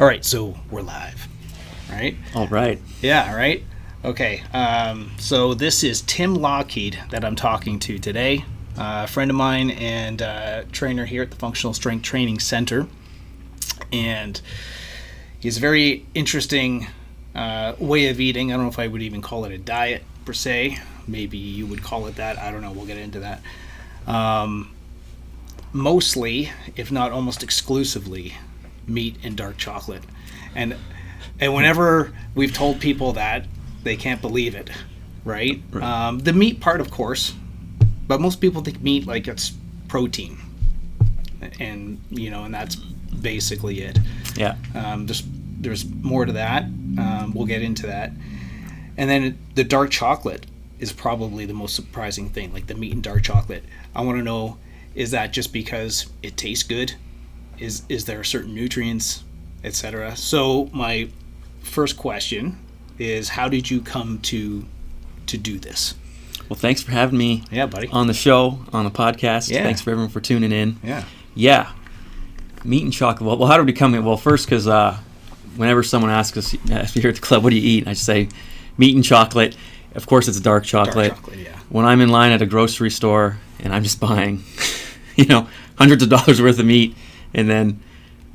All right, so we're live, right? All right. Yeah, right? Okay, so this is Tim Lochhead that I'm talking to today, a friend of mine and trainer here at the Functional Strength Training Center. And he has a very interesting way of eating. I don't know if I would even call it a diet per se. Maybe you would call it that. I don't know. We'll get into that. Mostly, if not almost exclusively, meat and dark chocolate. And whenever we've told people that, they can't believe it, right? The meat part, of course, but most people think meat like it's protein, and and that's basically it. Yeah. There's more to that. We'll get into that, and then the dark chocolate is probably the most surprising thing. Like the meat and dark chocolate, I want to know: is that just because it tastes good? Is there certain nutrients, etc.? So my first question is, how did you come to do this? Well, thanks for having me. Yeah, buddy. On the show, on the podcast. Yeah. Thanks for everyone for tuning in. Yeah. Meat and chocolate. Well, how did we come in? Well, first, because whenever someone asks us here at the club, what do you eat? I just say meat and chocolate. Of course, it's dark chocolate. Dark chocolate, yeah. When I'm in line at a grocery store and I'm just buying, hundreds of dollars worth of meat and then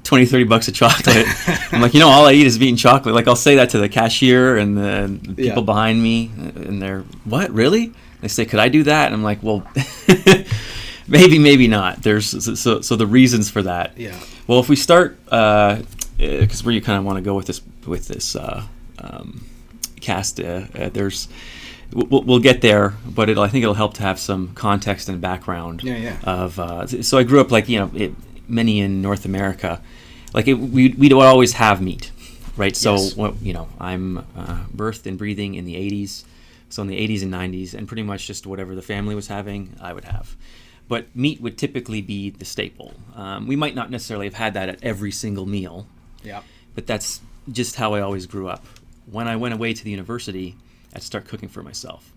$20-$30 of chocolate, I'm like, all I eat is meat and chocolate. Like, I'll say that to the cashier and the people behind me, and they're, what, really? They say, could I do that? And I'm like, well, maybe not. There's so the reasons for that. Yeah. Well, if we start, because where you kind of want to go with this cast, there's. We'll get there, but I think it'll help to have some context and background. Yeah. Of so I grew up many in North America, we'd always have meat, right? So yes. I'm birthed and breathing in the 80s, so in the 80s and 90s, and pretty much just whatever the family was having, I would have. But meat would typically be the staple. We might not necessarily have had that at every single meal. Yeah. But that's just how I always grew up. When I went away to the university, I'd start cooking for myself.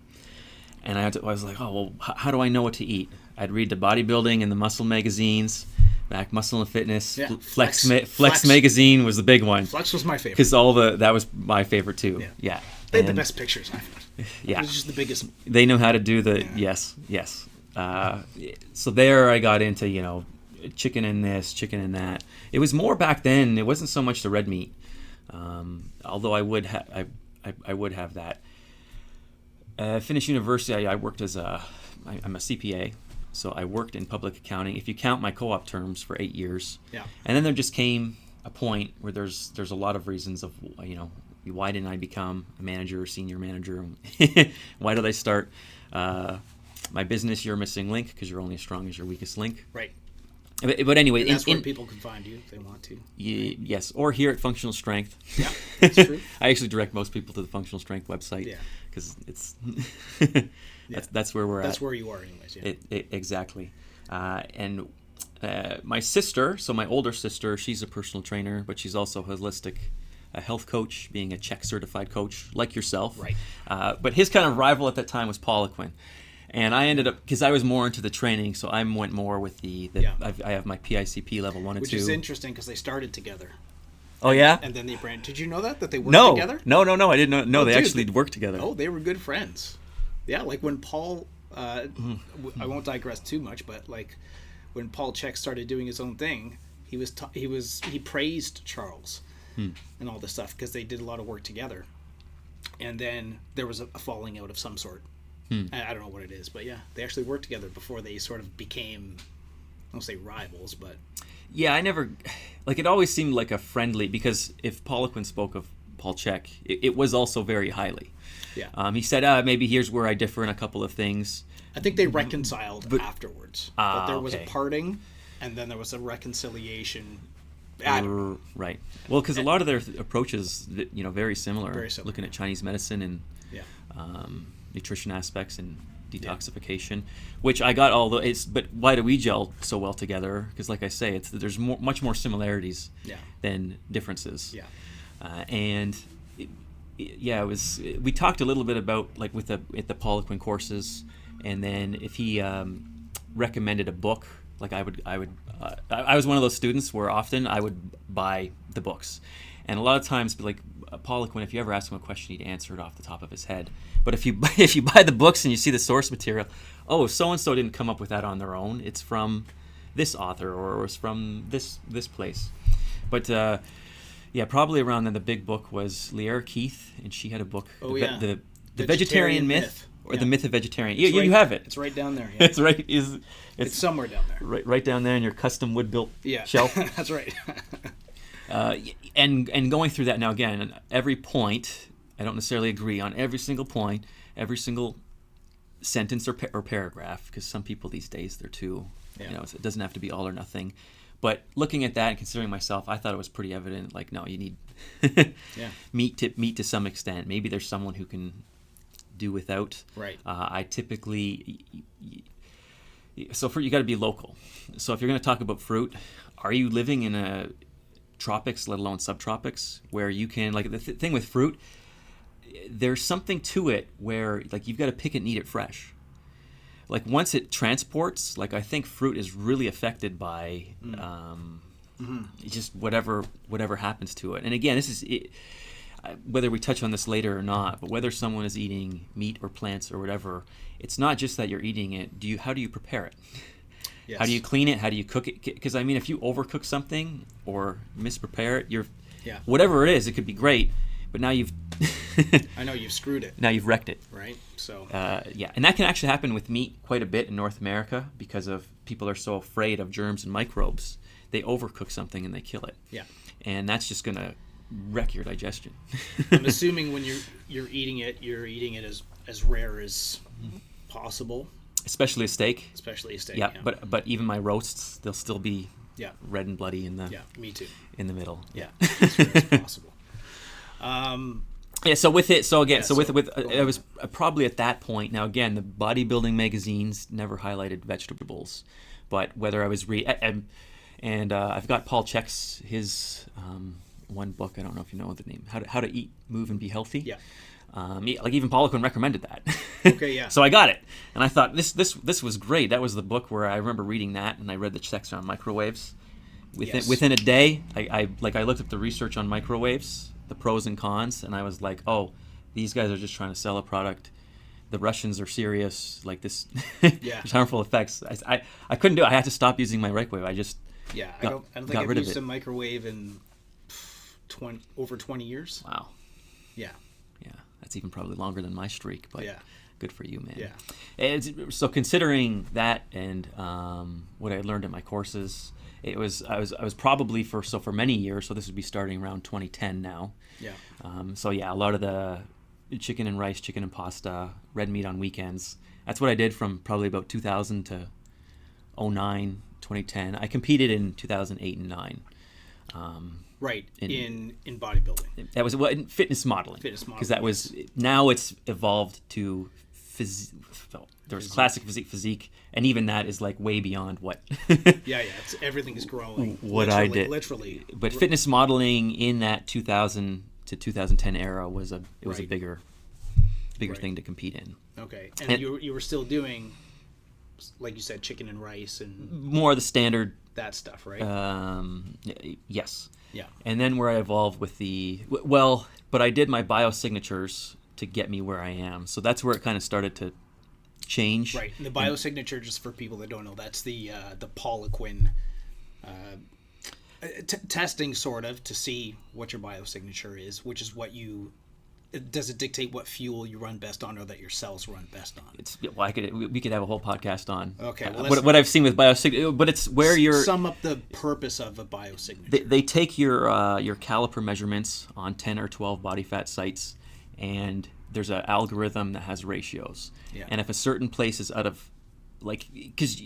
And I was like, oh, well, how do I know what to eat? I'd read the bodybuilding and the muscle magazines, back Muscle and Fitness. Yeah. Flex magazine was the big one. Flex was my favorite. Because that was my favorite too. Yeah. They had the best pictures, I found. Yeah. It was just the biggest. They know how to do the, yes. So there I got into, chicken and this, chicken and that. It was more back then, it wasn't so much the red meat. Although I would have that. Finished university, I worked I'm a CPA, so I worked in public accounting. If you count my co-op terms, for 8 years. Yeah. And then there just came a point where there's a lot of reasons of, why didn't I become a manager or senior manager? Why did I start my business, Your Missing Link, because you're only as strong as your weakest link. Right. But anyway, and that's where people can find you if they want to. Yes, or here at Functional Strength. Yeah, that's true. I actually direct most people to the Functional Strength website. Yeah. Because it's that's where we're at. That's where you are, anyways. Yeah. Exactly. And my sister, so my older sister, she's a personal trainer, but she's also a holistic health coach, being a Czech certified coach like yourself. Right. But his kind of rival at that time was Poliquin. And I ended up, because I was more into the training, so I went more with I have my PICP level 1 and 2. Which is interesting because they started together. Oh, yeah? And then they brand. Did you know that they worked together? No, I didn't know. No, they dude, actually worked together. Oh, they were good friends. Yeah, like when Paul, I won't digress too much, but like when Paul Chek started doing his own thing, he praised Charles and all this stuff because they did a lot of work together. And then there was a falling out of some sort. I don't know what it is, but yeah, they actually worked together before they sort of became, I won't say rivals, but... Yeah, I never... it always seemed like a friendly... Because if Poliquin spoke of Paul Chek, it was also very highly. Yeah. He said, maybe here's where I differ in a couple of things. I think they reconciled afterwards. But there was a okay. parting, and then there was a reconciliation. Right. Well, because a lot of their approaches, very similar. Very similar. Looking at Chinese medicine and... Yeah. Nutrition aspects and detoxification, which I got all the. But why do we gel so well together? Because, like I say, there's much more similarities than differences. Yeah. And it was. We talked a little bit about with the Poliquin courses, and then if he recommended a book, I would I was one of those students where often I would buy the books, and a lot of times, like Paul Quinn, if you ever ask him a question, he'd answer it off the top of his head. But if you buy the books and you see the source material, oh, so and so didn't come up with that on their own. It's from this author, or it's from this place. But yeah, probably around then the big book was Lierre Keith, and she had a book, the Vegetarian Myth. Or the Myth of Vegetarian. You have it. It's right down there. Yeah. It's right. It's somewhere down there. Right down there in your custom wood built shelf. That's right. And going through that now again, every point, I don't necessarily agree on every single point, every single sentence or paragraph, because some people these days they're too, it doesn't have to be all or nothing. But looking at that and considering myself, I thought it was pretty evident. Like, no, you need meat to some extent. Maybe there's someone who can do without. Right. I typically, so you got to be local. So if you're going to talk about fruit, are you living in a tropics, let alone subtropics, where you can, like the thing with fruit, there's something to it where like you've got to pick it and eat it fresh. Like once it transports, like I think fruit is really affected by just whatever happens to it. And again, this is it, whether we touch on this later or not, but whether someone is eating meat or plants or whatever, it's not just that you're eating it. How do you prepare it? Yes. How do you clean it? How do you cook it? Because I mean, if you overcook something or misprepare it, whatever it is, it could be great, but now you've I know you've screwed it. Now you've wrecked it. Right. So and that can actually happen with meat quite a bit in North America because of people are so afraid of germs and microbes. They overcook something and they kill it. Yeah. And that's just gonna wreck your digestion. I'm assuming when you're eating it as rare as possible. Especially a steak. Yeah. But even my roasts, they'll still be red and bloody in the me too. In the middle. Yeah. As rare as possible. So with it, it was probably at that point. Now again, the bodybuilding magazines never highlighted vegetables, but whether I was and I've got Paul Chek's his one book. I don't know if you know the name. How to eat, move, and be healthy. Yeah. Like even Paul Quinn recommended that. Okay. Yeah. So I got it, and I thought this was great. That was the book where I remember reading that, and I read the section on microwaves. Within a day, I looked up the research on microwaves, the pros and cons, and I was like, oh, these guys are just trying to sell a product. The Russians are serious. Like this, there's harmful effects. I couldn't do it. I had to stop using my microwave. I just I don't think I've used a microwave in over 20 years. Wow. Yeah. That's even probably longer than my streak, but good for you, man. Yeah. And so considering that and what I learned in my courses, I was probably for many years. So this would be starting around 2010 now. Yeah. A lot of the chicken and rice, chicken and pasta, red meat on weekends. That's what I did from probably about 2000 to 2009, 2010. I competed in 2008 and 9. Right, in bodybuilding. That was in fitness modeling. Because that was, now it's evolved to there's classic physique, and even that is like way beyond what. Everything is growing. What I did. Literally. But fitness modeling in that 2000 to 2010 era was a bigger thing to compete in. Okay, and you were still doing, like you said, chicken and rice and more of the standard. That stuff, right? Yes. Yeah. And then where I evolved with but I did my biosignatures to get me where I am. So that's where it kind of started to change. Right. And the biosignature, just for people that don't know, that's the Paul Quinn testing sort of to see what your biosignature is, which is what does it dictate what fuel you run best on or that your cells run best on? We could have a whole podcast on what I've seen with biosignature, but it's where you're sum up the purpose of a biosignature. They take your caliper measurements on 10 or 12 body fat sites, and there's an algorithm that has ratios. Yeah. And if a certain place is out of, because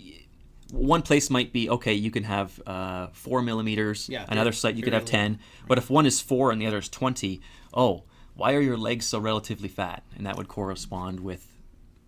one place might be, okay, you can have 4 millimeters. Yeah, another site you could have 10. Right. But if one is 4 and the other is 20, why are your legs so relatively fat? And that would correspond with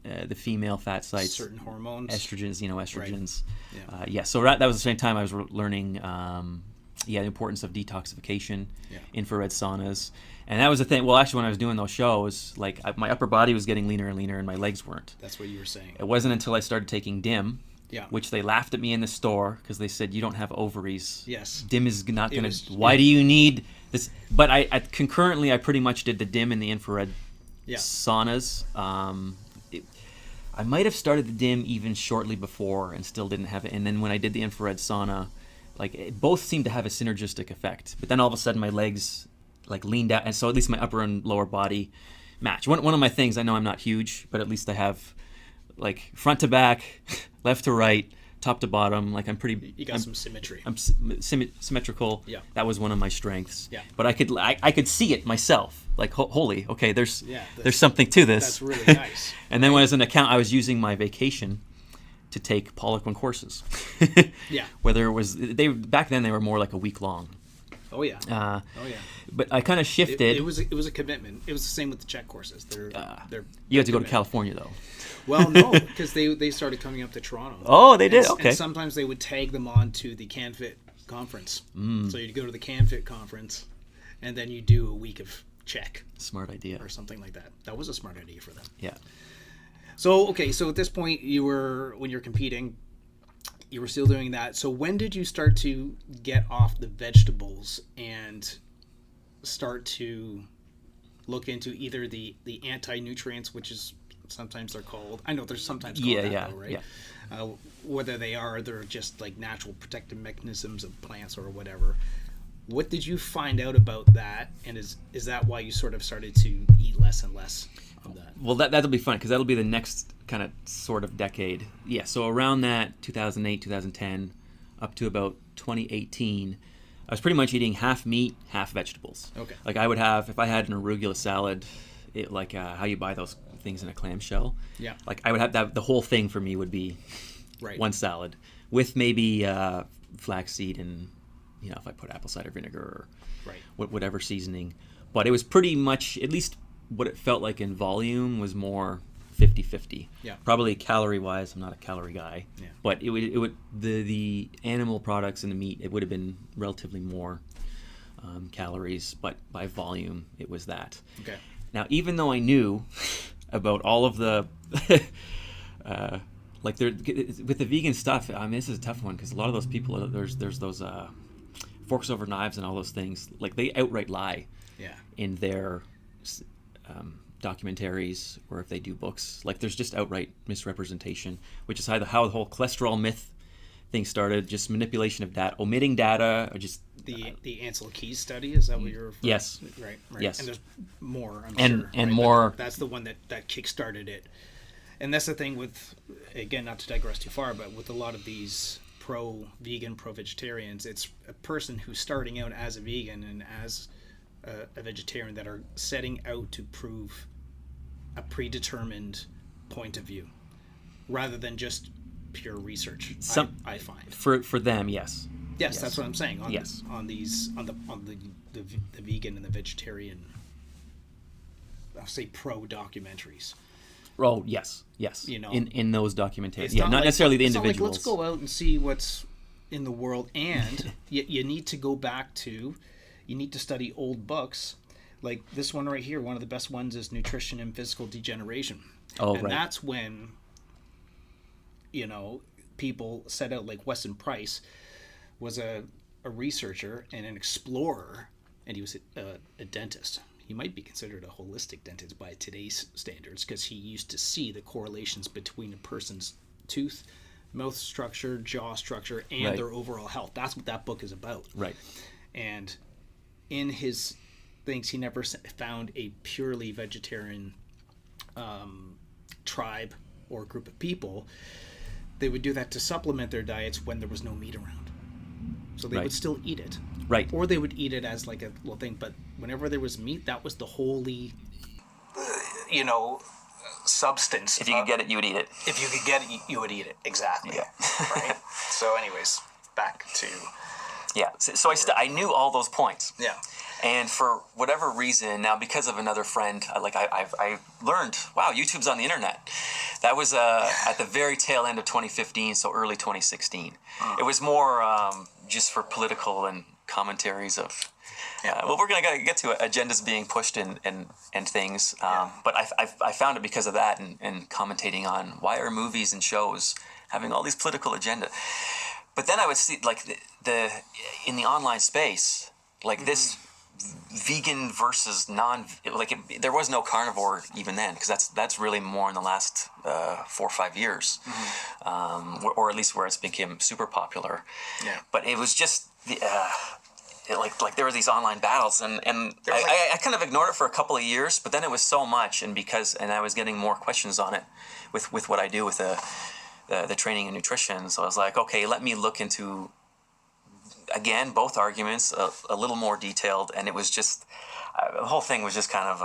the female fat sites. Certain hormones. Estrogens, estrogens. Right. Yeah. So that was the same time I was learning the importance of detoxification, infrared saunas. And that was the thing. Well, actually, when I was doing those shows, my upper body was getting leaner and leaner and my legs weren't. That's what you were saying. It wasn't until I started taking DIM Yeah. which they laughed at me in the store because they said, you don't have ovaries. Yes. DIM is not going was- to... Why do you need this? But I concurrently, I pretty much did the DIM and the infrared saunas. I might have started the DIM even shortly before and still didn't have it. And then when I did the infrared sauna, like both seemed to have a synergistic effect. But then all of a sudden my legs like leaned out, and so at least my upper and lower body match. One of my things, I know I'm not huge, but at least I have like front to back, left to right, top to bottom. Like I'm pretty. You got some symmetry. I'm symmetrical. Yeah. That was one of my strengths. Yeah. But I could see it myself. Like holy, okay, there's that's something to this. That's really nice. And then when as an account, I was using my vacation to take Poliquin courses. Yeah. Whether it was back then they were more like a week long. Oh yeah. Oh yeah. But I kind of shifted. It was a commitment. It was the same with the Czech courses. They're you had to go to California though. Well, no, because they started coming up to Toronto. Oh, they did. Okay. And sometimes they would tag them on to the CanFit conference. So you'd go to the CanFit conference, and then you do a week of Czech. Smart idea. Or something like that. That was a smart idea for them. Yeah. So okay, so at this point when you're competing, you were still doing that. So when did you start to get off the vegetables and start to look into either the anti-nutrients, which is sometimes they're called. I know they're sometimes called that, though, right? Yeah. Whether they're just like natural protective mechanisms of plants or whatever. What did you find out about that? And is that why you sort of started to eat less and less of that? Well, that'll be fun because that'll be the next kind of sort of decade. Yeah, so around that 2008, 2010, up to about 2018, I was pretty much eating half meat, half vegetables. Okay. Like I would have, if I had an arugula salad, like how you buy those things in a clamshell. Yeah. Like I would have that. The whole thing for me would be one salad with maybe flaxseed and if I put apple cider vinegar or whatever seasoning. But it was pretty much, at least what it felt like in volume was more 50-50. Yeah. Probably calorie wise, I'm not a calorie guy. Yeah. But it would the animal products and the meat, it would have been relatively more calories, but by volume it was that. Okay. Now, even though I knew about all of the like with the vegan stuff, I mean, this is a tough one because a lot of those people, there's those forks over knives and all those things, like they outright lie in their documentaries, or if they do books, like there's just outright misrepresentation, which is how the whole cholesterol myth thing started, just manipulation of data, omitting data, or just the Ansel Keys study, is that what you're referring to? Yes. Right. Yes. And there's more, I'm sure. And right? more. But that's the one that kick-started it. And that's the thing with, again, not to digress too far, but with a lot of these pro-vegan, pro-vegetarians, it's a person who's starting out as a vegan and as a vegetarian that are setting out to prove a predetermined point of view rather than just pure research. I find for them, yes. Yes, that's what I'm saying. On the vegan and the vegetarian, I'll say pro documentaries. Oh yes. In those documentaries, not like, necessarily the it's individuals. Not like, let's go out and see what's in the world, and you need to go back to, you need to study old books, like this one right here. One of the best ones is Nutrition and Physical Degeneration. And that's when people set out, like Weston Price was a researcher and an explorer, and he was a dentist. He might be considered a holistic dentist by today's standards because he used to see the correlations between a person's tooth, mouth structure, jaw structure, and their overall health. That's what that book is about. Right. And in his things, he never found a purely vegetarian tribe or group of people. They would do that to supplement their diets when there was no meat around. So they would still eat it. Right. Or they would eat it as like a little thing. But whenever there was meat, that was the holy, substance. If you could get it, you would eat it. If you could get it, you would eat it. Exactly. Yeah. Right? So anyways, back to... Yeah. So I knew all those points. Yeah. And for whatever reason, now because of another friend, I learned, wow, YouTube's on the internet. That was at the very tail end of 2015, so early 2016. It was more just for political and commentaries of, well, we're going to get to agendas being pushed and things. But I found it because of that and commentating on why are movies and shows having all these political agenda. But then I would see like the in the online space, like this vegan versus non, like there was no carnivore even then, because that's really more in the last 4 or 5 years, or at least where it's become super popular. Yeah. But it was just like there were these online battles, and I kind of ignored it for a couple of years, but then it was so much, and I was getting more questions on it with what I do with the training and nutrition. So I was like, okay, let me look into, again, both arguments a little more detailed, and it was just the whole thing was just kind of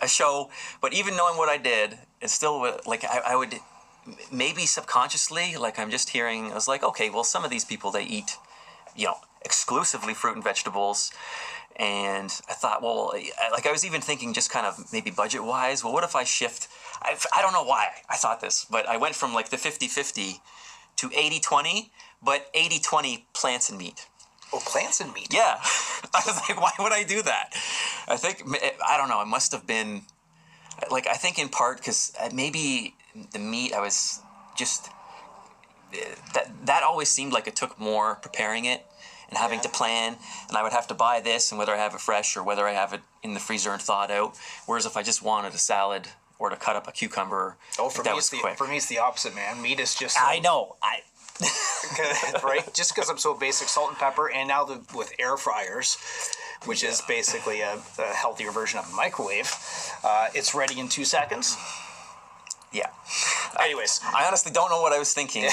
a show. But even knowing what I did, it's still like I would maybe subconsciously, like I'm just hearing, I was like, okay, well, some of these people, they eat, exclusively fruit and vegetables. And I thought, well, like I was even thinking just kind of maybe budget-wise, well, what if I shift? I don't know why I thought this, but I went from like the 50-50 to 80-20, but 80-20 plants and meat. Oh, plants and meat? Yeah. I was like, why would I do that? I don't know, it must have been, like, I think in part because maybe the meat, I was just, that always seemed like it took more preparing it and having to plan, and I would have to buy this, and whether I have it fresh or whether I have it in the freezer and thawed out. Whereas if I just wanted a salad or to cut up a cucumber, that was quick. For me, it's the opposite, man. Meat is just... I know. Right? Just because I'm so basic, salt and pepper, and now with air fryers, which is basically a healthier version of a microwave, it's ready in 2 seconds. Yeah. Anyways. I honestly don't know what I was thinking,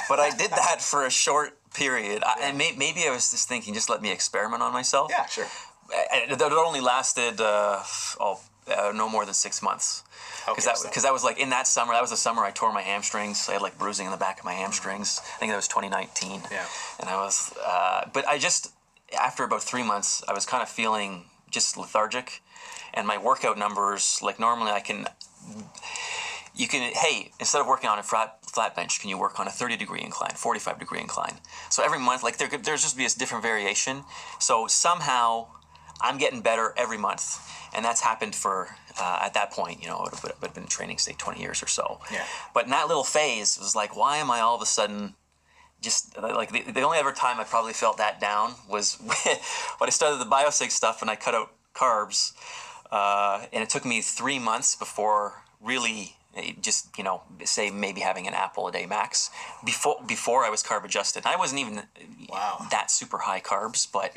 but I did that for a short period. And maybe I was just thinking, just let me experiment on myself. Yeah, sure. It only lasted no more than 6 months. Because that was like in that summer. That was the summer I tore my hamstrings. I had like bruising in the back of my hamstrings. I think that was 2019. Yeah. And I was, but I just, after about 3 months, I was kind of feeling just lethargic, and my workout numbers, like normally hey, instead of working on a flat bench, can you work on a 30-degree incline, 45-degree incline? So every month, like there's just be a different variation. So somehow I'm getting better every month. And that's happened for, at that point, it would have been training, say, 20 years or so. Yeah. But in that little phase, it was like, why am I all of a sudden just, like, the only other time I probably felt that down was when I started the BioSig stuff and I cut out carbs. And it took me 3 months before really just, say maybe having an apple a day max before I was carb adjusted. I wasn't even that super high carbs, but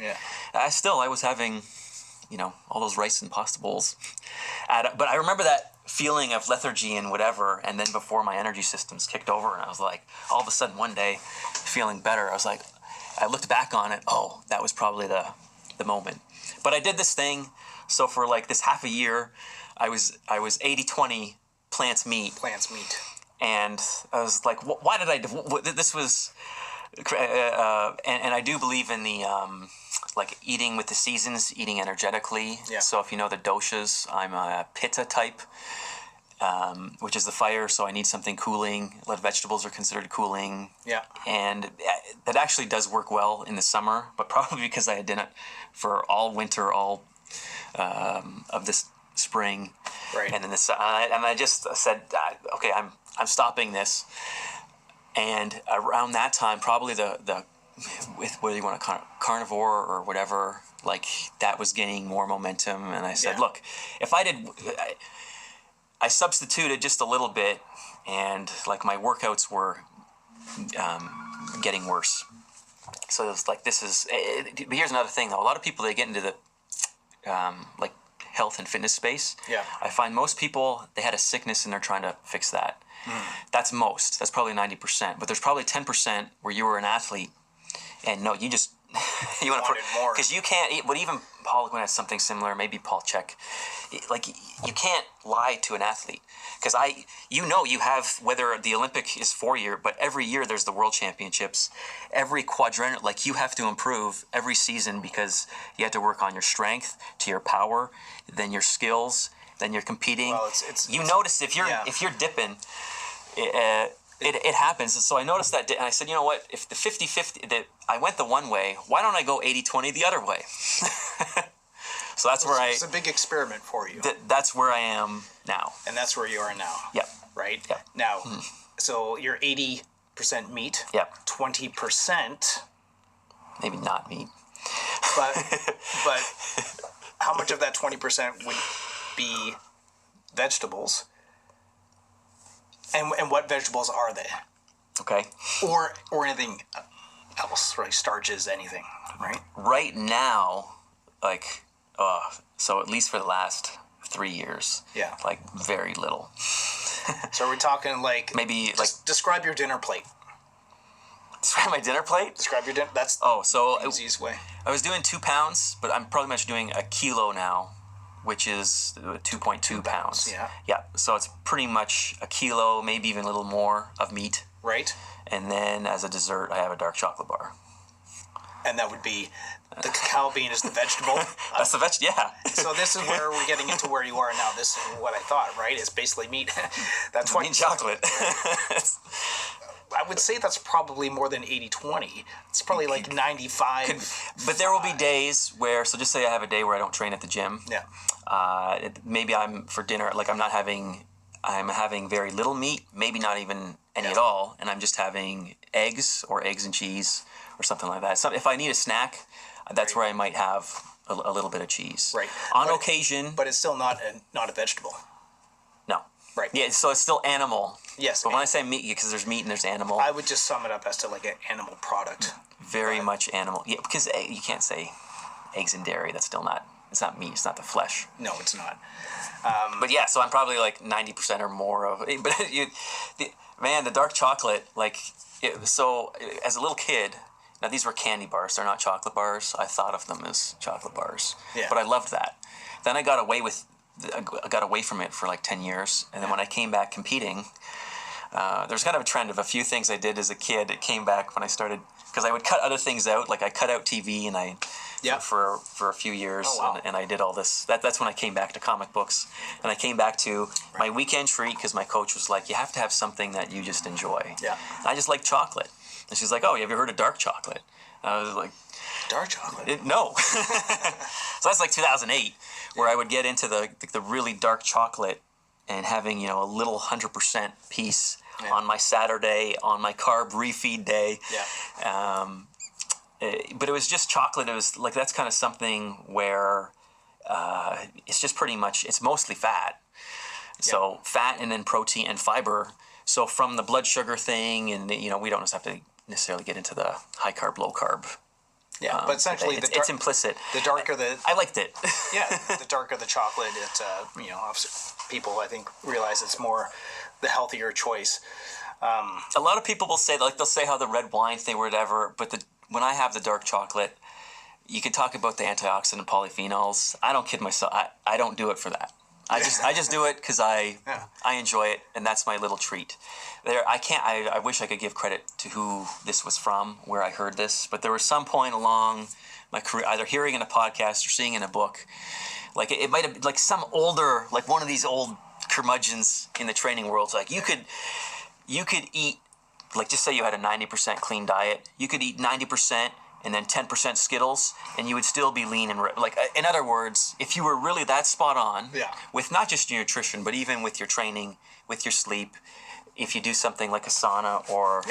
I was having... all those rice and pasta bowls. But I remember that feeling of lethargy and whatever, and then before my energy systems kicked over, and I was like, all of a sudden one day, feeling better, I was like, I looked back on it, that was probably the moment. But I did this thing, so for like this half a year, I was 80-20 plants meat. And I was like, why did I do this? Was... and I do believe in the like eating with the seasons, eating energetically. Yeah. So if you know the doshas, I'm a pitta type, which is the fire. So I need something cooling. A lot of vegetables are considered cooling. Yeah. And that actually does work well in the summer, but probably because I had done it for all winter, all of this spring. Right. And then I just said, okay, I'm stopping this. And around that time, probably with whether you want to carnivore or whatever, like that was gaining more momentum. And I said, look, if I substituted just a little bit, and like my workouts were getting worse. So it was like, but here's another thing though. A lot of people, they get into the like health and fitness space. Yeah. I find most people, they had a sickness and they're trying to fix that. That's most. That's probably 90%. But there's probably 10% where you were an athlete, and no, you just you want to put more because you can't eat. But even Paul Gwynn has something similar. Maybe Paul Check. Like you can't lie to an athlete because you have, whether the Olympic is 4 year, but every year there's the World Championships. Every quadrant, like you have to improve every season because you have to work on your strength, to your power, then your skills. Then you're competing. Well, notice if you're dipping, it happens. And so I noticed that, and I said, you know what? If the 50-50 that I went the one way, why don't I go 80-20 the other way? So that's where it's a big experiment for you. That's where I am now, and that's where you are now. Yeah. Right. Yeah. Now, So you're 80% meat. Yep. 20%. Maybe not meat. But how much of that 20% would be vegetables? And what vegetables are they? Okay. Or anything else, right? Starches, anything, right? Right now, like, so at least for the last 3 years, Yeah. like very little. So are we talking like Maybe just describe your dinner plate? describe my dinner plate. Describe your dinner. That's So the easiest way. I was doing 2 pounds, but I'm probably much doing a kilo now, which is 2.2 pounds. Yeah. Yeah. So it's pretty much a kilo, maybe even a little more of meat. Right. And then as a dessert, I have a dark chocolate bar. And that would be the cacao bean is the vegetable. That's the yeah. So this is where we're getting into where you are now. This is what I thought, right? It's basically meat. That's Meat and chocolate. I would say that's probably more than 80-20. It's probably like 95. But there will be days where, so just say I have a day where I don't train at the gym. Yeah. Maybe I'm for dinner, like I'm having very little meat, maybe not even any at all, and I'm just having eggs or eggs and cheese or something like that. So if I need a snack, that's where I might have a little bit of cheese. Right. On occasion. But it's still not a vegetable. No. Right. Yeah, so it's still animal. Yes. But when I say meat, because there's meat and there's animal. I would just sum it up as to like an animal product. Very much animal. Yeah, because you can't say eggs and dairy. That's still not, it's not meat. It's not the flesh. No, it's not. But yeah, so I'm probably like 90% or more of it. But the dark chocolate, so as a little kid, now these were candy bars. They're not chocolate bars. I thought of them as chocolate bars. Yeah. But I loved that. Then I got away from it for like 10 years. And then when I came back competing, there's kind of a trend of a few things I did as a kid. It came back when I started, because I would cut other things out. Like I cut out TV and for a few years. Oh, wow. and I did all this. That's when I came back to comic books. And I came back to my weekend treat, because my coach was like, you have to have something that you just enjoy. Yeah. And I just like chocolate. And she's like, oh, have you ever heard of dark chocolate? And I was like, Dark chocolate? no. So that's like 2008, where I would get into the really dark chocolate and having, a little 100% piece on my Saturday, on my carb refeed day. Yeah. But it was just chocolate. It was like, that's kind of something where it's just pretty much, it's mostly fat. So fat and then protein and fiber. So from the blood sugar thing, and we don't just have to necessarily get into the high carb, low carb. Yeah, but essentially it's implicit. The darker I liked it. Yeah, the darker the chocolate, it obviously people I think realize it's more the healthier choice. A lot of people will say, they'll say how the red wine thing or whatever, but when I have the dark chocolate, you can talk about the antioxidant polyphenols. I don't kid myself. I don't do it for that. I just do it because I enjoy it, and that's my little treat. I wish I could give credit to who this was from, where I heard this, but there was some point along my career, either hearing in a podcast or seeing in a book, like it might have been like some older, like one of these old curmudgeons in the training world. Like you could eat, like just say you had a 90% clean diet, you could eat 90% and then 10% Skittles, and you would still be lean and in other words, if you were really that spot on with not just your nutrition, but even with your training, with your sleep, if you do something like a sauna or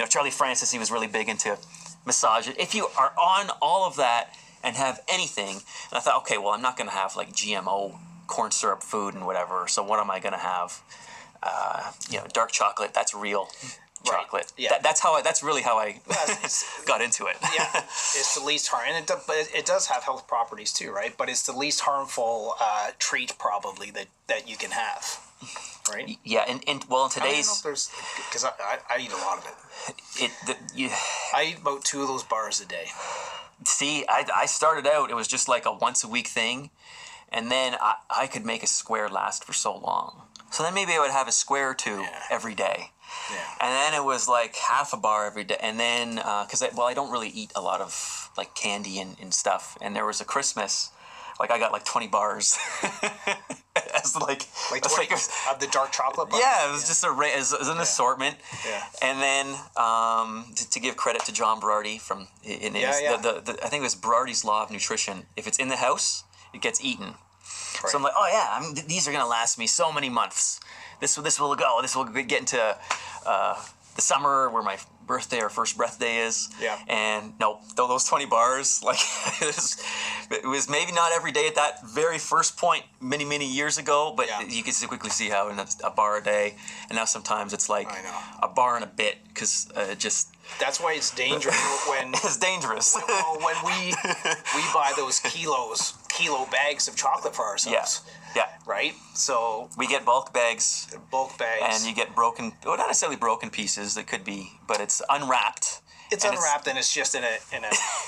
Charlie Francis, he was really big into massage. If you are on all of that and have anything, and I thought, okay, well, I'm not going to have like GMO corn syrup food and whatever. So what am I going to have? Dark chocolate. That's real. Chocolate. Right. Yeah. That's really how I got into it. Yeah, it's the least harm, and it does have health properties too, right? But it's the least harmful treat probably that you can have, right? Yeah, and well, in today's, because I eat a lot of it. I eat about 2 of those bars a day. See, I started out, it was just like a once a week thing, and then I could make a square last for so long. So then maybe I would have a square or 2 every day. Yeah. And then it was like half a bar every day. And then, because I don't really eat a lot of like candy and stuff. And there was a Christmas, like I got like 20 bars. As like 20 of the dark chocolate bar? Yeah, it was just as an assortment. Yeah. And then to give credit to John Berardi from, I think it was Berardi's Law of Nutrition. If it's in the house, it gets eaten. Right. So I'm like, these are going to last me so many months. this will go. This will get into the summer where my birthday or first birthday is. Yeah. And no, those 20 bars, like it was maybe not every day at that very first point many years ago, but you can quickly see how a bar a day, and now sometimes it's like a bar and a bit, because just. That's why it's dangerous when it's dangerous. when we buy those kilo bags of chocolate for ourselves. Yeah. Right? So we get bulk bags. And you get broken, well, not necessarily broken pieces, that could be, but it's unwrapped. It's unwrapped and it's just in a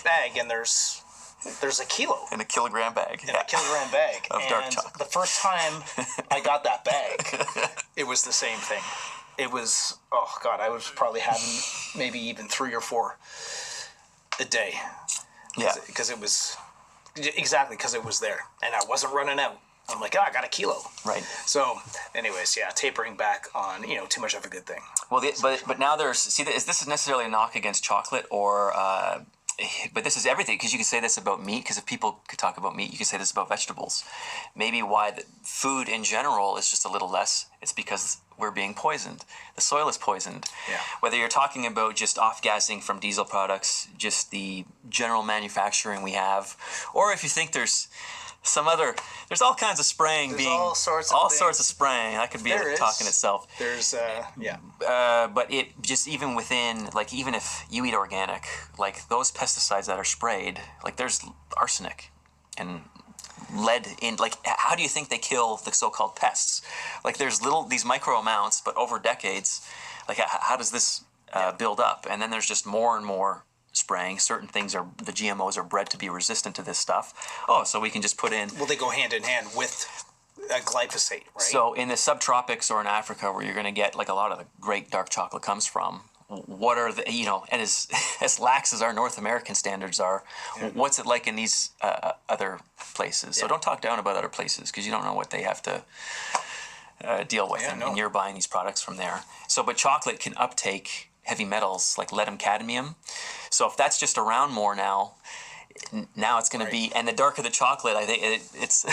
bag, and there's a kilo. In a kilogram bag. In a kilogram bag. Of dark chocolate. The first time I got that bag, it was the same thing. It was, oh God, I was probably having maybe even 3 or 4 a day. Yeah. Because it was, because it was there. And I wasn't running out. I'm like, I got a kilo. Right. So, anyways, tapering back on, too much of a good thing. Well, but now this is necessarily a knock against chocolate or... but this is everything, because you can say this about meat, because if people could talk about meat, you can say this about vegetables. Maybe why the food in general is just a little less, it's because we're being poisoned. The soil is poisoned. Yeah. Whether you're talking about just off-gassing from diesel products, just the general manufacturing we have, or if you think there's all kinds of spraying there's all sorts of spraying. That could be a talk in itself. There's but it just, even within, like, even if you eat organic, like those pesticides that are sprayed, like there's arsenic and lead in, like, how do you think they kill the so-called pests? Like, there's these micro amounts, but over decades, like, how does this build up? And then there's just more and more spraying. Certain things the GMOs are bred to be resistant to this stuff. So we can just put in... Well, they go hand in hand with glyphosate, right? So in the subtropics or in Africa, where you're going to get, like, a lot of the great dark chocolate comes from, what are the, and as lax as our North American standards are, what's it like in these other places? So don't talk down about other places, because you don't know what they have to deal with, and you're buying these products from there. So, but chocolate can uptake heavy metals like lead and cadmium. So if that's just around more now it's going to be, and the darker the chocolate, I think it's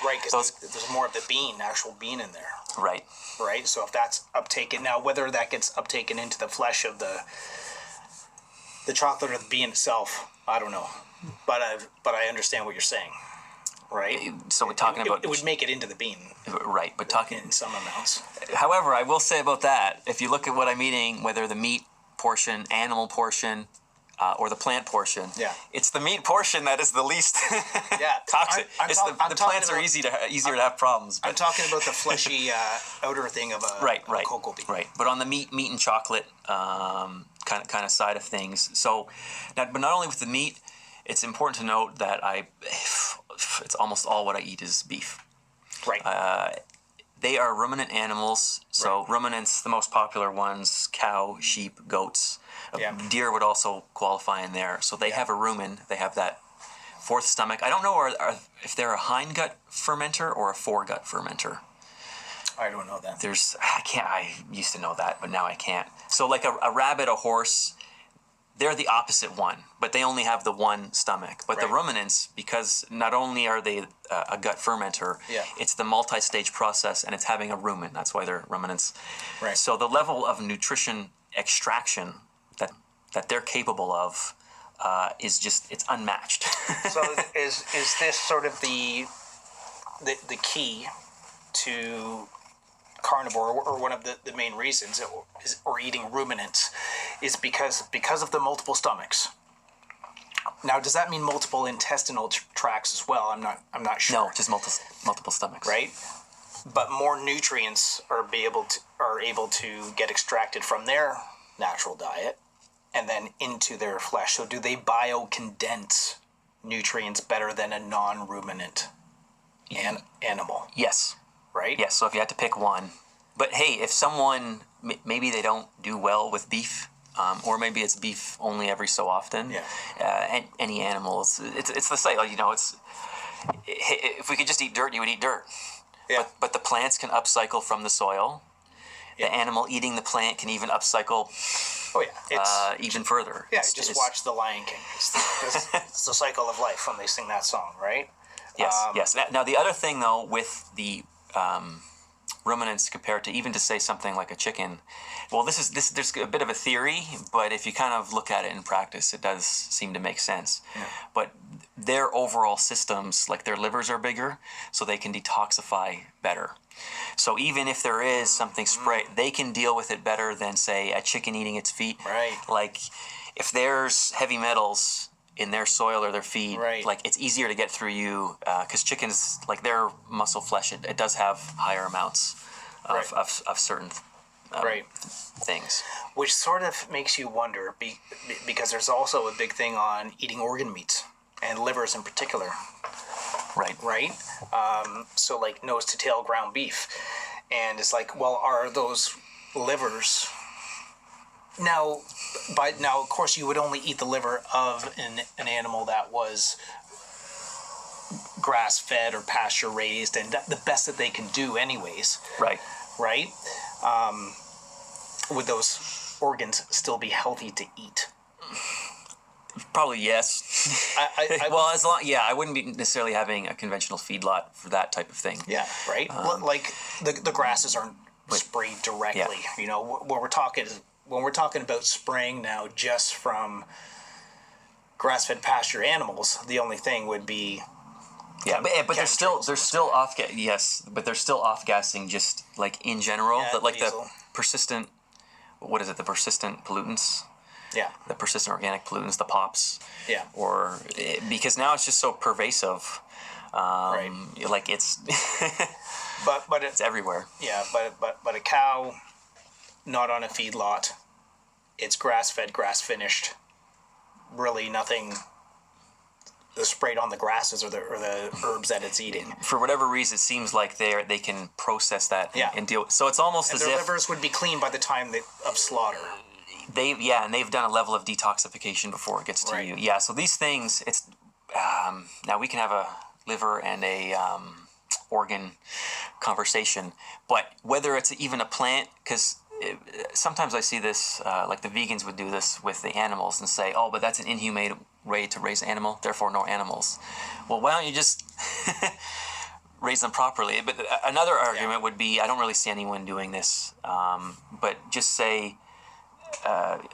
right, because there's more of the actual bean in there. Right. So if that's uptaken, now whether that gets uptaken into the flesh of the chocolate or the bean itself, I don't know, but I understand what you're saying. Right. So we're talking about it would make it into the bean. Right, but talking in some amounts. However, I will say about that, if you look at what I'm eating, whether the meat portion, animal portion, or the plant portion, it's the meat portion that is the least toxic. The plants are easier to have problems. But. I'm talking about the fleshy outer thing of a cocoa bean. Right, but on the meat and chocolate kind of side of things. So, but not only with the meat, it's important to note that it's almost all what I eat is beef. Right. They are ruminant animals. So ruminants, the most popular ones, cow, sheep, goats. Deer would also qualify in there. So they have a rumen. They have that fourth stomach. I don't know if they're a hindgut fermenter or a foregut fermenter. I don't know that. I used to know that, but now I can't. So like a rabbit, a horse, they're the opposite one, but they only have the one stomach. But the ruminants, because not only are they a gut fermenter, it's the multi-stage process, and it's having a rumen. That's why they're ruminants. Right. So the level of nutrition extraction that they're capable of is just, it's unmatched. So is this sort of the key to carnivore, or one of the main reasons, or eating ruminants, is because of the multiple stomachs? Now, does that mean multiple intestinal tracts as well? I'm not sure. No, just multiple stomachs. Right, but more nutrients are able to get extracted from their natural diet and then into their flesh. So, do they biocondense nutrients better than a non-ruminant animal? Yes. Right? Yes, so if you had to pick one. But hey, if someone, maybe they don't do well with beef, or maybe it's beef only every so often. Any animal, it's the same. If we could just eat dirt, you would eat dirt. But the plants can upcycle from the soil. The animal eating the plant can even upcycle. Even further. Yeah, just watch The Lion King. It's the cycle of life when they sing that song, right? Yes. Now the other thing though with the ruminants compared to even to say something like a chicken. Well, there's a bit of a theory, but if you kind of look at it in practice, it does seem to make sense. Yeah. But their overall systems, like their livers are bigger, so they can detoxify better. So even if there is something sprayed, they can deal with it better than, say, a chicken eating its feet. Right. Like, if there's heavy metals in their soil or their feed, right. like it's easier to get through you, because chickens, like their muscle flesh, it does have higher amounts of, right. of certain right. things. Which sort of makes you wonder, because there's also a big thing on eating organ meats, and livers in particular. Right. Right? So like nose to tail ground beef. And it's like, well, are those livers... Now, of course, you would only eat the liver of an animal that was grass-fed or pasture-raised, and the best that they can do anyways. Right. Right? Would those organs still be healthy to eat? Probably yes. Well, as long, I wouldn't be necessarily having a conventional feedlot for that type of thing. Yeah, right. Like the grasses aren't sprayed directly. Yeah. You know, when we're talking about spraying now just from grass-fed pasture animals, the only thing would be but they're still off. Yes, but they're still off-gassing just like in general. Yeah, like the persistent. What is it? The persistent pollutants. Yeah. The persistent organic pollutants, the POPs. Yeah. Or because now it's just so pervasive. Right. Like it's. but it's everywhere. Yeah, but a cow, not on a feedlot, it's grass-fed, grass-finished. Really, nothing sprayed on the grasses or the herbs that it's eating. For whatever reason, it seems like they can process that and deal. So it's almost and as their if livers would be clean by the time of slaughter. And they've done a level of detoxification before it gets to you. Yeah, so these things, it's now we can have a liver and a organ conversation, but whether it's even a plant, because sometimes I see this, like the vegans would do this with the animals and say, oh, but that's an inhumane way to raise an animal, therefore no animals. Well, why don't you just raise them properly? But another argument would be, I don't really see anyone doing this, but just say,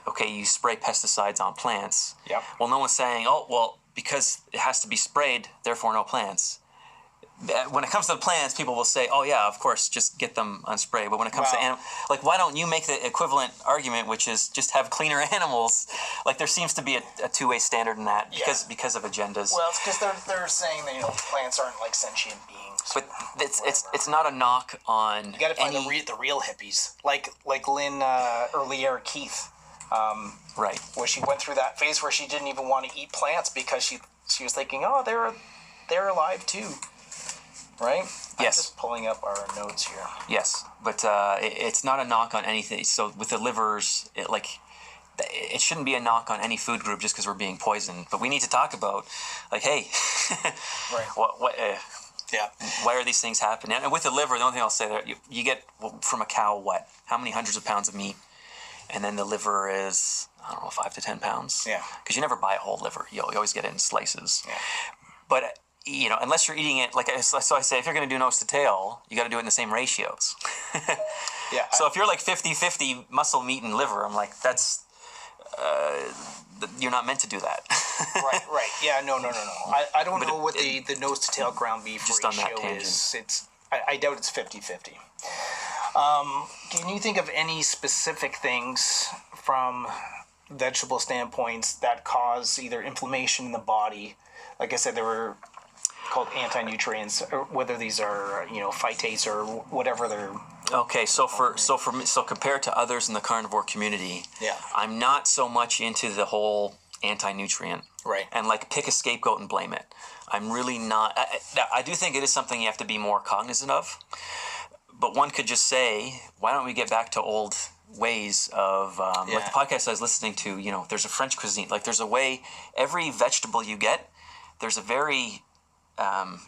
okay, you spray pesticides on plants. Yep. Well, no one's saying, oh, well, because it has to be sprayed, therefore no plants. When it comes to the plants, people will say, oh, yeah, of course, just get them unsprayed. But when it comes to animals, like, why don't you make the equivalent argument, which is just have cleaner animals? Like, there seems to be a two-way standard in that because of agendas. Well, it's because they're saying that, plants aren't like sentient beings. But it's not a knock on. You got to find the real hippies, like Lynn or Lear Keith. Right. Where she went through that phase where she didn't even want to eat plants because she was thinking, oh, they're alive too. Right? Yes. I'm just pulling up our notes here. Yes, but it's not a knock on anything. So with the livers, it shouldn't be a knock on any food group just because we're being poisoned. But we need to talk about, like, hey, right. Why are these things happening? And with the liver, the only thing I'll say that you get from a cow how many hundreds of pounds of meat, and then the liver is 5 to 10 pounds. Yeah. Because you never buy a whole liver. You always get it in slices. Yeah. But unless you're eating it, so I say, if you're going to do nose to tail, you got to do it in the same ratios. Yeah. So if you're like 50-50 muscle, meat, and liver, I'm like, that's, you're not meant to do that. Right. Yeah, no. I don't know what the nose to tail ground beef just ratio on that tangent. Is. I doubt it's 50-50. Can you think of any specific things from vegetable standpoints that cause either inflammation in the body? Like I said, they were called anti-nutrients, or whether these are phytates or whatever they're. Okay, so compared to others in the carnivore community, I'm not so much into the whole anti-nutrient. Right. And like pick a scapegoat and blame it. I'm really not. I do think it is something you have to be more cognizant of. But one could just say, why don't we get back to old ways of like the podcast I was listening to? There's a French cuisine. Like there's a way every vegetable you get, there's a very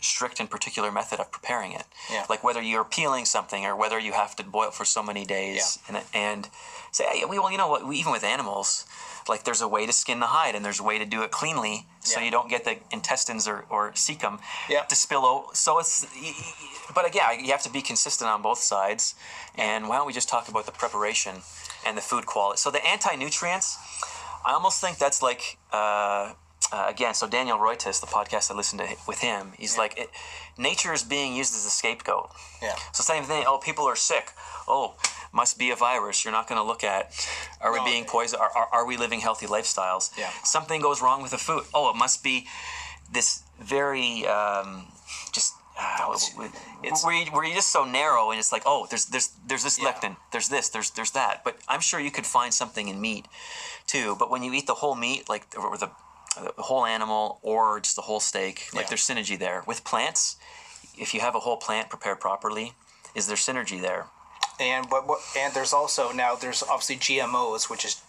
strict and particular method of preparing it. Yeah. Like whether you're peeling something or whether you have to boil for so many days. Yeah. And say, hey, well, you know what? Even with animals, like there's a way to skin the hide and there's a way to do it cleanly so you don't get the intestines or cecum to spill over. So it's, but again, you have to be consistent on both sides. And why don't we just talk about the preparation and the food quality? So the anti-nutrients, I almost think that's like, again, so Daniel Roytis, the podcast I listened to with him, he's like, nature is being used as a scapegoat. Yeah. So same thing, oh, people are sick. Oh, must be a virus. You're not going to look at, are we being poisoned? Are we living healthy lifestyles? Yeah. Something goes wrong with the food. Oh, it must be this very, where you're just so narrow and it's like, oh, there's this lectin, there's this, there's that. But I'm sure you could find something in meat too. But when you eat the whole meat, like or the whole animal or just the whole steak, like there's synergy there. With plants, if you have a whole plant prepared properly, is there synergy there? And and there's also there's obviously GMOs, which is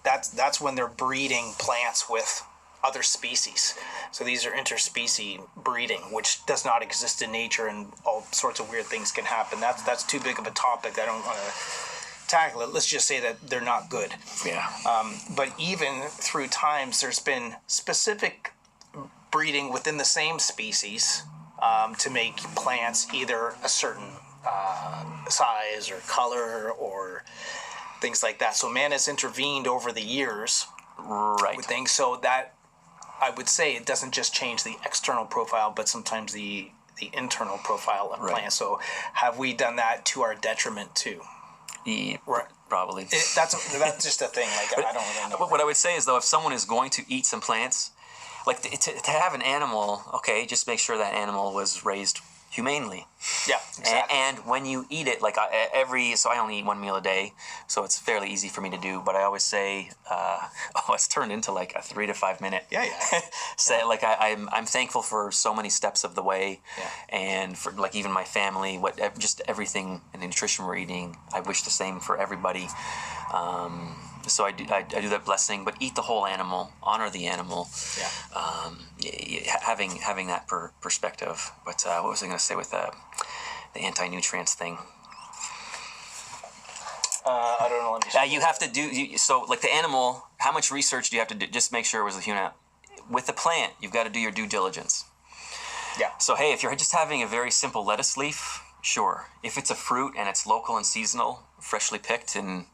that's when they're breeding plants with other species. So these are interspecies breeding, which does not exist in nature, and all sorts of weird things can happen. That's too big of a topic. I don't want to tackle it. Let's just say that they're not good. Yeah. But even through times, there's been specific breeding within the same species to make plants either a certain size or color or things like that. So man has intervened over the years with things. So that, I would say, it doesn't just change the external profile, but sometimes the internal profile of plants. So have we done that to our detriment too? Yeah, probably. That's just a thing. Like, I don't really know. What I would say is, though, if someone is going to eat some plants, like to have an animal, okay, just make sure that animal was raised humanely. Yeah, exactly. And when you eat it, like so I only eat one meal a day, so it's fairly easy for me to do. But I always say, it's turned into like a 3 to 5 minute. Say like I'm thankful for so many steps of the way, and for like even my family, just everything in the nutrition we're eating. I wish the same for everybody. So I do that blessing, but eat the whole animal, honor the animal. Having that perspective. But what was I going to say with the anti-nutrients thing? I don't know. You have to do so. Like the animal, how much research do you have to do? Just make sure it was a human. With the plant, you've got to do your due diligence. Yeah. So hey, if you're just having a very simple lettuce leaf, sure. If it's a fruit and it's local and seasonal, freshly picked and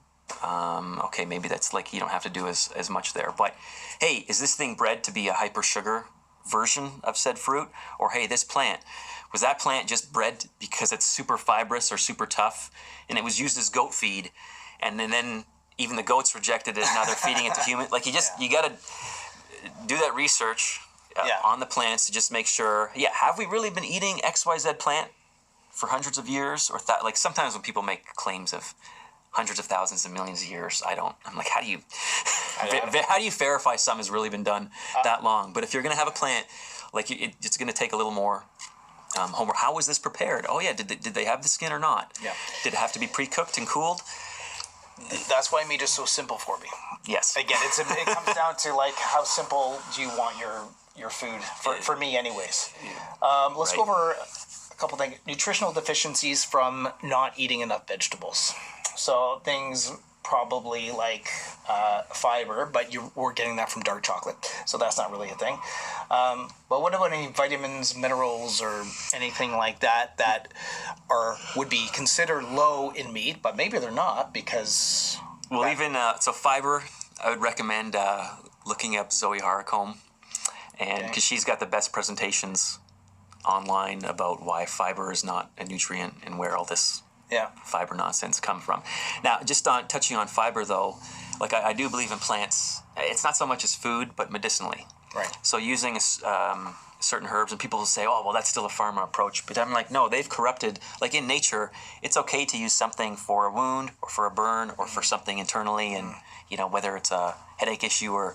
okay, maybe that's like you don't have to do as much there. But hey, is this thing bred to be a hyper sugar version of said fruit? Or hey, this plant, was that plant just bred because it's super fibrous or super tough and it was used as goat feed and then even the goats rejected it and now they're feeding it to humans? Like you got to do that research on the plants to just make sure, have we really been eating XYZ plant for hundreds of years? Or like sometimes when people make claims of hundreds of thousands and millions of years, I'm like, how do you verify something has really been done that long? But if you're going to have a plant, like it's going to take a little more homework. How was this prepared? Oh yeah, did they have the skin or not? Yeah. Did it have to be pre-cooked and cooled? That's why meat is so simple for me. Yes. Again, it comes down to like how simple do you want your food for me, anyways. Let's go over a couple things. Nutritional deficiencies from not eating enough vegetables. So things probably like fiber, but we're getting that from dark chocolate, so that's not really a thing. But what about any vitamins, minerals, or anything like that would be considered low in meat, but maybe they're not because... Well, so fiber, I would recommend looking up Zoe Haricombe, and because she's got the best presentations online about why fiber is not a nutrient and where all this fiber nonsense come from. Now, just touching on fiber, though, like I do believe in plants. It's not so much as food, but medicinally. Right. So using certain herbs, and people will say, oh, well, that's still a farmer approach. But I'm like, no, they've corrupted. Like in nature, it's okay to use something for a wound or for a burn or for something internally, and whether it's a headache issue or.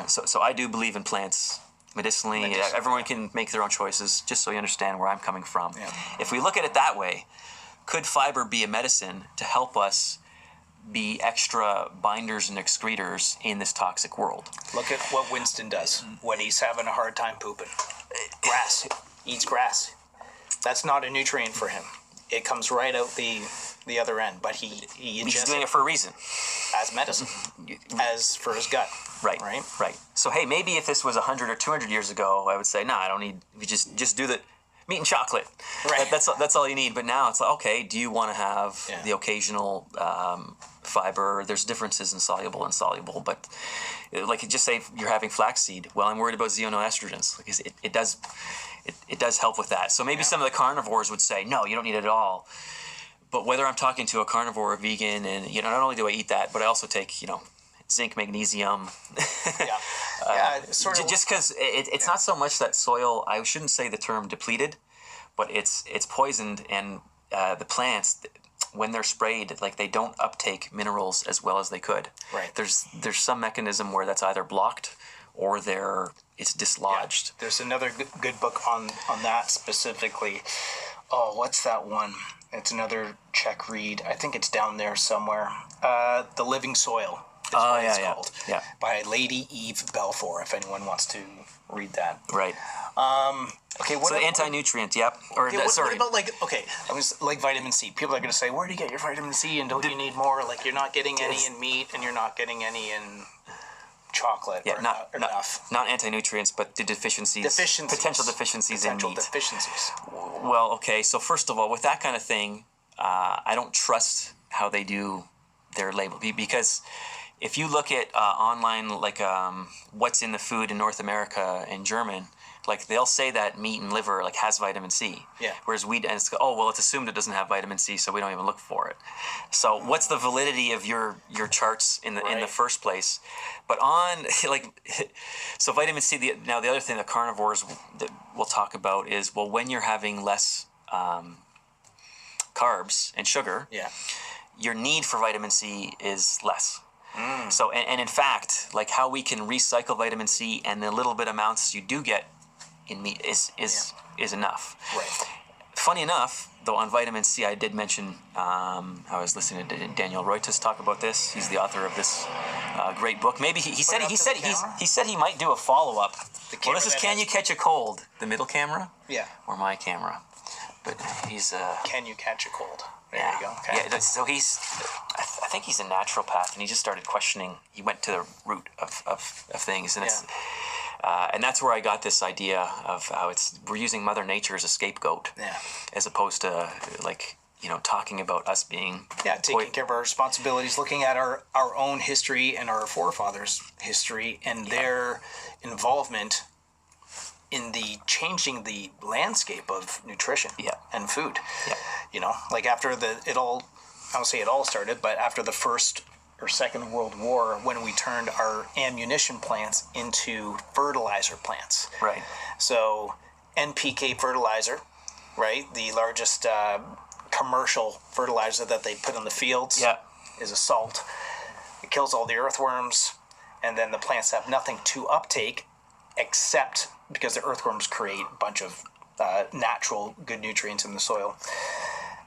So I do believe in plants. Medicinally, everyone can make their own choices, just so you understand where I'm coming from. Yeah. If we look at it that way, could fiber be a medicine to help us be extra binders and excretors in this toxic world? Look at what Winston does when he's having a hard time pooping. Grass. eats grass. That's not a nutrient for him. It comes right out the other end, but he He's ingests doing it for a reason. as medicine, as for his gut. Right. Right. Right. So hey, maybe if this was 100 or 200 years ago, I would say, I don't need. We just do the meat and chocolate. Right. That's all you need. But now it's like, okay, do you want to have the occasional fiber? There's differences in soluble and insoluble, but like just say you're having flaxseed. Well, I'm worried about xenoestrogens because it does help with that. So maybe some of the carnivores would say, no, you don't need it at all. But whether I'm talking to a carnivore or a vegan, and not only do I eat that, but I also take zinc, magnesium. Sort of. Just because it's not so much that soil. I shouldn't say the term depleted, but it's poisoned, and the plants, when they're sprayed, like they don't uptake minerals as well as they could. Right. There's some mechanism where that's either blocked or it's dislodged. Yeah. There's another good book on that specifically. Oh, what's that one? It's another Czech read. I think it's down there somewhere. The Living Soil. It's called. Yeah. By Lady Eve Balfour, if anyone wants to read that. Right. Okay. So anti-nutrient, yep. Or what about I was like vitamin C. People are going to say, where do you get your vitamin C? And don't you need more? Like you're not getting any in meat, and you're not getting any in chocolate. Yeah, not enough. Not anti-nutrients, but the deficiencies. Potential deficiencies in meat. Deficiencies. Well, okay. So first of all, with that kind of thing, I don't trust how they do their label, because if you look at online, like what's in the food in North America in German, like they'll say that meat and liver like has vitamin C. Yeah. Whereas wheat, and it's it's assumed it doesn't have vitamin C, so we don't even look for it. So what's the validity of your charts in the first place? But so vitamin C. The other thing that carnivores that we'll talk about is, well, when you're having less carbs and sugar, your need for vitamin C is less. So, and in fact, like how we can recycle vitamin C and the little bit amounts you do get in meat is enough. Right. Funny enough, though, on vitamin C, I did mention, I was listening to Daniel Reuters talk about this. He's the author of this great book. Maybe he said he might do a follow-up. Well, this is Can You Catch a Cold? The middle camera? Yeah. Or my camera. But he's Can You Catch a Cold? There you go. Okay. Yeah, so I think he's a naturopath, and he just started questioning. He went to the root of things, and it's and that's where I got this idea of how we're using Mother Nature as a scapegoat, as opposed to talking about us being taking care of our responsibilities, looking at our own history and our forefathers' history and their involvement in the changing the landscape of nutrition and food. Like after I don't say it all started, but after the First or Second World War, when we turned our ammunition plants into fertilizer plants. Right. So NPK fertilizer, right, the largest commercial fertilizer that they put in the fields, is a salt. It kills all the earthworms, and then the plants have nothing to uptake except because the earthworms create a bunch of natural good nutrients in the soil.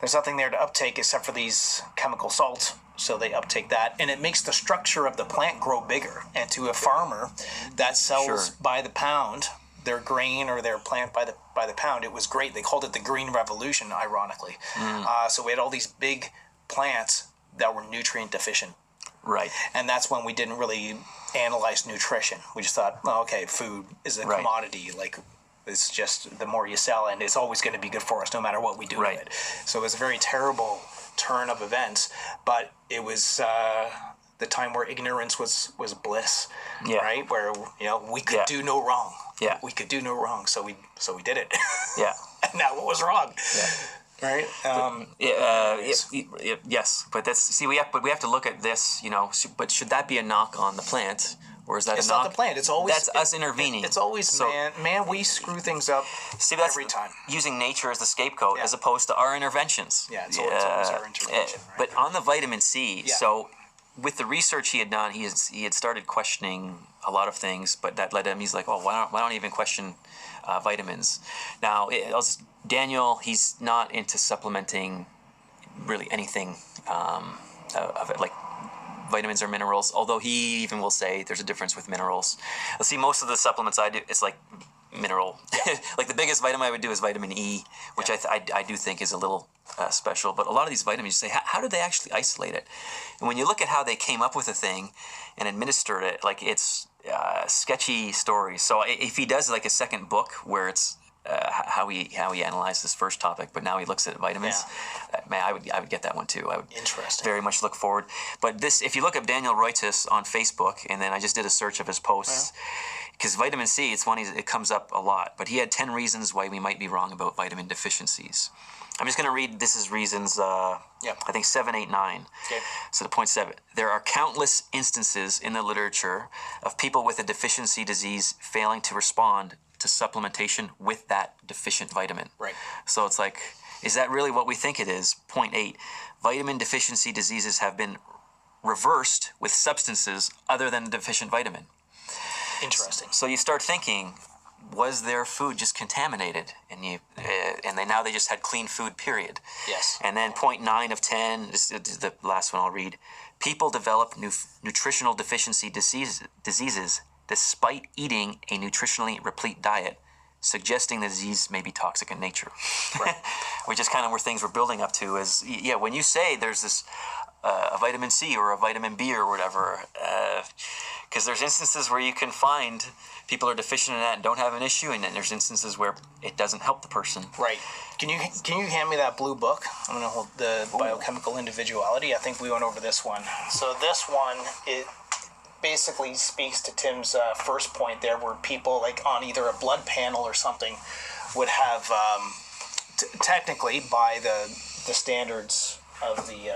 There's nothing there to uptake except for these chemical salts, so they uptake that, and it makes the structure of the plant grow bigger. And to a farmer that sells by the pound their grain or their plant by the pound, it was great. They called it the Green Revolution, ironically. So we had all these big plants that were nutrient deficient. Right. And that's when we didn't really analyze nutrition. We just thought, food is a commodity. Like, it's just the more you sell, and it's always going to be good for us no matter what we do with it. So it was a very terrible turn of events, but it was the time where ignorance was bliss, right? Where we could do no wrong. Yeah, we could do no wrong, so we did it. Yeah, and now what was wrong? Yeah. Right. Yes, but we have to look at this. But should that be a knock on the plant, or is that it's a knock? Not the plant. It's always us intervening. It's always man. We screw things up every time. Using nature as the scapegoat as opposed to our interventions. Yeah, it's always our intervention. Right? But on the vitamin C, so with the research he had done, he had started questioning a lot of things, but that led him. He's like, why don't I even question vitamins? Now, Daniel, he's not into supplementing really anything of it, like vitamins or minerals, although he even will say there's a difference with minerals. Let's see, most of the supplements I do, it's like mineral. Like the biggest vitamin I would do is vitamin E, which I do think is a little special. But a lot of these vitamins, you say, how did they actually isolate it? And when you look at how they came up with a thing and administered it, like it's sketchy stories. So if he does like a second book where it's how he analyzed this first topic, but now he looks at vitamins. Man, I would get that one too. I would very much look forward. But this, if you look up Daniel Reuters on Facebook, and then I just did a search of his posts, because vitamin C, it's one it comes up a lot. But he had 10 reasons why we might be wrong about vitamin deficiencies. I'm just going to read. This is reasons. I think 7, 8, 9. Okay. So the point 7. There are countless instances in the literature of people with a deficiency disease failing to respond to supplementation with that deficient vitamin. Right. So it's like, is that really what we think it is? Point 8. Vitamin deficiency diseases have been reversed with substances other than deficient vitamin. Interesting. So you start thinking, was their food just contaminated? And now they just had clean food, period. Yes. And then point 9 of 10, this is the last one I'll read. People develop nutritional deficiency diseases despite eating a nutritionally replete diet, suggesting the disease may be toxic in nature. Right. Which is kind of where things we're building up to is, when you say there's this a vitamin C or a vitamin B or whatever, because there's instances where you can find people are deficient in that and don't have an issue, and then there's instances where it doesn't help the person. Right. Can you hand me that blue book? I'm going to hold the biochemical individuality. I think we went over this one. So this one, it basically speaks to Tim's first point there, where people like on either a blood panel or something would have technically by the standards of the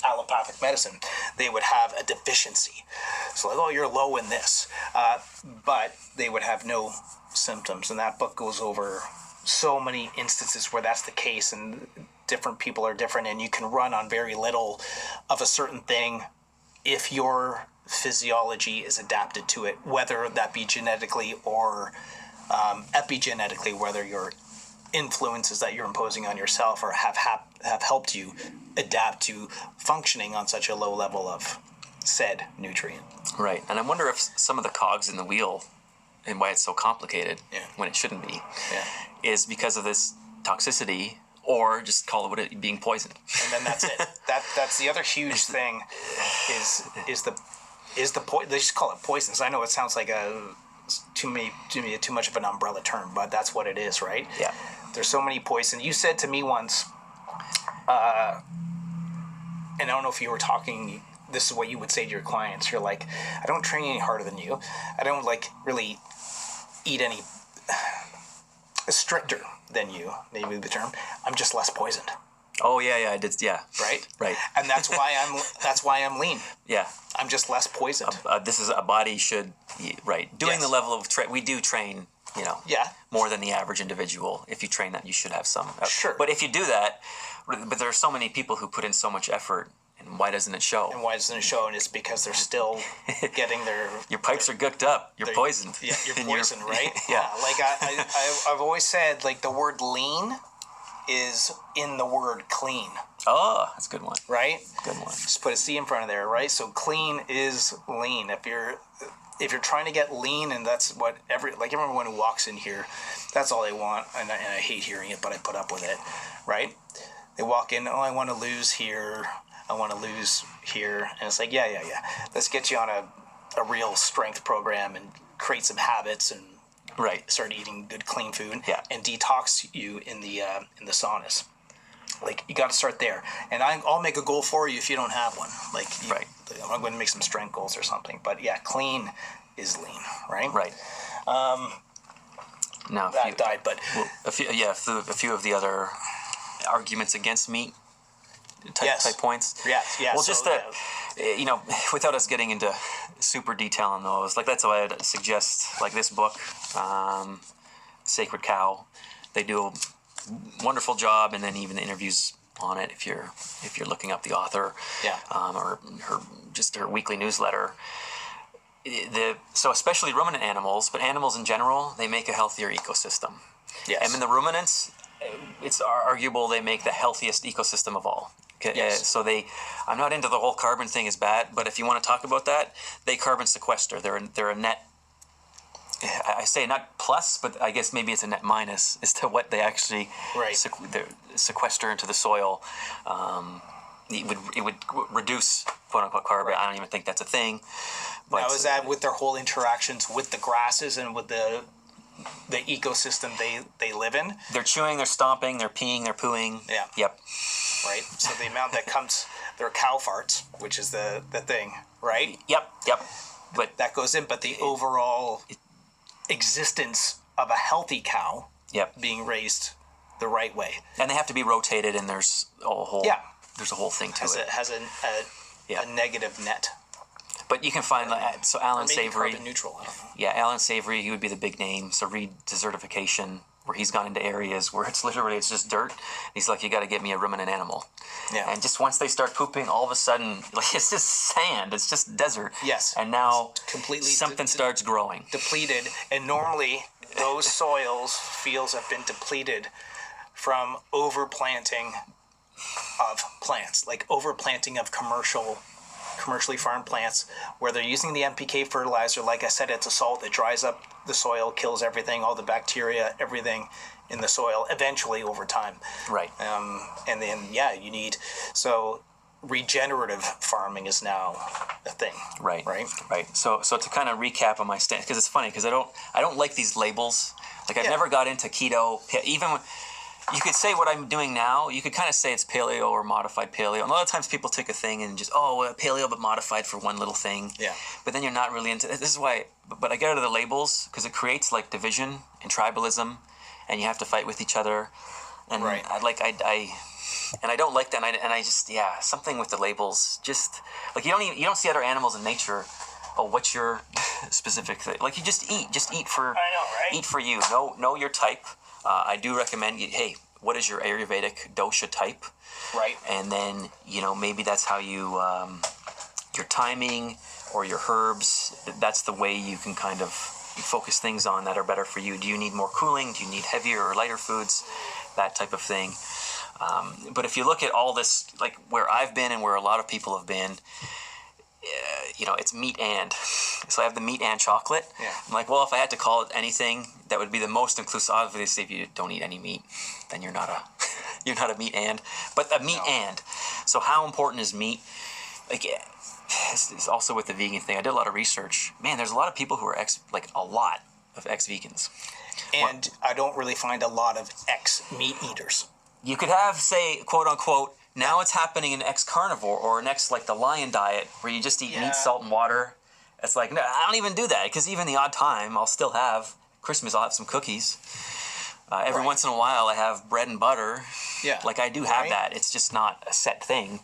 allopathic medicine, they would have a deficiency. So like, oh, you're low in this, but they would have no symptoms. And that book goes over so many instances where that's the case, and different people are different, and you can run on very little of a certain thing if your physiology is adapted to it, whether that be genetically or epigenetically, whether your influences that you're imposing on yourself or have helped you adapt to functioning on such a low level of said nutrient. Right. And I wonder if some of the cogs in the wheel and why it's so complicated when it shouldn't be is because of this toxicity, or just call it being poisoned. And then that's it. That's the other huge thing is the they just call it poisons. I know it sounds like too much of an umbrella term, but that's what it is, right? Yeah. There's so many poisons. You said to me once, and I don't know if you were talking, this is what you would say to your clients. You're like, I don't train any harder than you. I don't really eat any stricter than you, maybe the term. I'm just less poisoned. Oh yeah, I did. Yeah, right. And that's why I'm lean. Yeah, I'm just less poisoned. This is a body should doing the level of we do train. More than the average individual. If you train that, you should have some. Sure. But if you do that, but there are so many people who put in so much effort, and why doesn't it show? And it's because they're still getting their. Your pipes are gooked up. You're poisoned. Yeah, you're poisoned, right? Yeah. Like I've always said, like the word lean is in the word clean. Oh, that's a good one. Right? Good one. Just put a C in front of there, right? So clean is lean. If you're trying to get lean, and that's what everyone who walks in here, that's all they want, and I hate hearing it, but I put up with it, right? They walk in, I want to lose here, and it's like, yeah. Let's get you on a real strength program and create some habits and start eating good, clean food, and detox you in the saunas. Like, you got to start there, and I'll make a goal for you if you don't have one. Like, I'm going to make some strength goals or something. But yeah, clean is lean, right? Right. Now that died, but a few of the other arguments against meat type points. Yeah. Well, just without us getting into super detail on those, like that's why I'd suggest like this book, Sacred Cow. They do a wonderful job, and then even the interviews on it if you're looking up the author, or her weekly newsletter. So especially ruminant animals, but animals in general, they make a healthier ecosystem. Yes. And in the ruminants, it's arguable they make the healthiest ecosystem of all. Okay? Yes. I'm not into the whole carbon thing is bad, but if you want to talk about that, they carbon sequester. They're a net I say not plus, but I guess maybe it's a net minus as to what they actually sequester into the soil. It would reduce quote unquote carbon. I don't even think that's a thing. But now, is that with their whole interactions with the grasses and with the ecosystem they live in? They're chewing, they're stomping, they're peeing, they're pooing. Yeah. Yep. Right. So the amount that comes, they're cow farts, which is the thing, right? Yep. But that goes in, but the overall existence of a healthy cow being raised the right way. And they have to be rotated, and there's a whole thing to it. It has a negative net. But you can find so Alan Savory. Carbon neutral. I don't know. Yeah, Alan Savory, he would be the big name. So read Desertification, where he's gone into areas where it's just dirt. He's like, you got to get me a ruminant animal. Yeah. And just once they start pooping, all of a sudden, like it's just sand. It's just desert. Yes. And now it's completely something starts growing. Depleted. And normally those fields have been depleted from overplanting of plants, like overplanting of commercially farmed plants, where they're using the NPK fertilizer. Like I said, it's a salt that dries up the soil, kills everything, all the bacteria, everything in the soil, eventually over time. Right. And then, you need... So regenerative farming is now a thing. Right. So to kind of recap on my stance, because it's funny, because I don't like these labels. Like I've never got into keto, even... You could say what I'm doing now, you could kind of say it's paleo or modified paleo. And a lot of times people take a thing and just, paleo but modified for one little thing. Yeah. But then you're not really into it. This is why, but I get out of the labels because it creates like division and tribalism, and you have to fight with each other. And I don't like that. And I just, something with the labels, just like you don't see other animals in nature. Oh, what's your specific thing? Like you just eat for, eat for you. Know your type. I do recommend hey, what is your Ayurvedic dosha type? Right. And then, maybe that's how you, your timing or your herbs, that's the way you can kind of focus things on that are better for you. Do you need more cooling? Do you need heavier or lighter foods? That type of thing. But if you look at all this, like where I've been and where a lot of people have been, it's meat and. So I have the meat and chocolate. Yeah. I'm like, well, if I had to call it anything, that would be the most inclusive. Obviously, if you don't eat any meat, then you're not a meat and. But a meat and. So how important is meat? Like, it's also with the vegan thing. I did a lot of research. Man, there's a lot of people who are a lot of ex-vegans. And I don't really find a lot of ex-meat eaters. You could have, say, quote unquote, now it's happening in ex-carnivore or an like the lion diet where you just eat meat, salt, and water. It's like, no, I don't even do that because even the odd time I'll still have Christmas, I'll have some cookies. Every once in a while I have bread and butter. Yeah. Like I do have that. It's just not a set thing.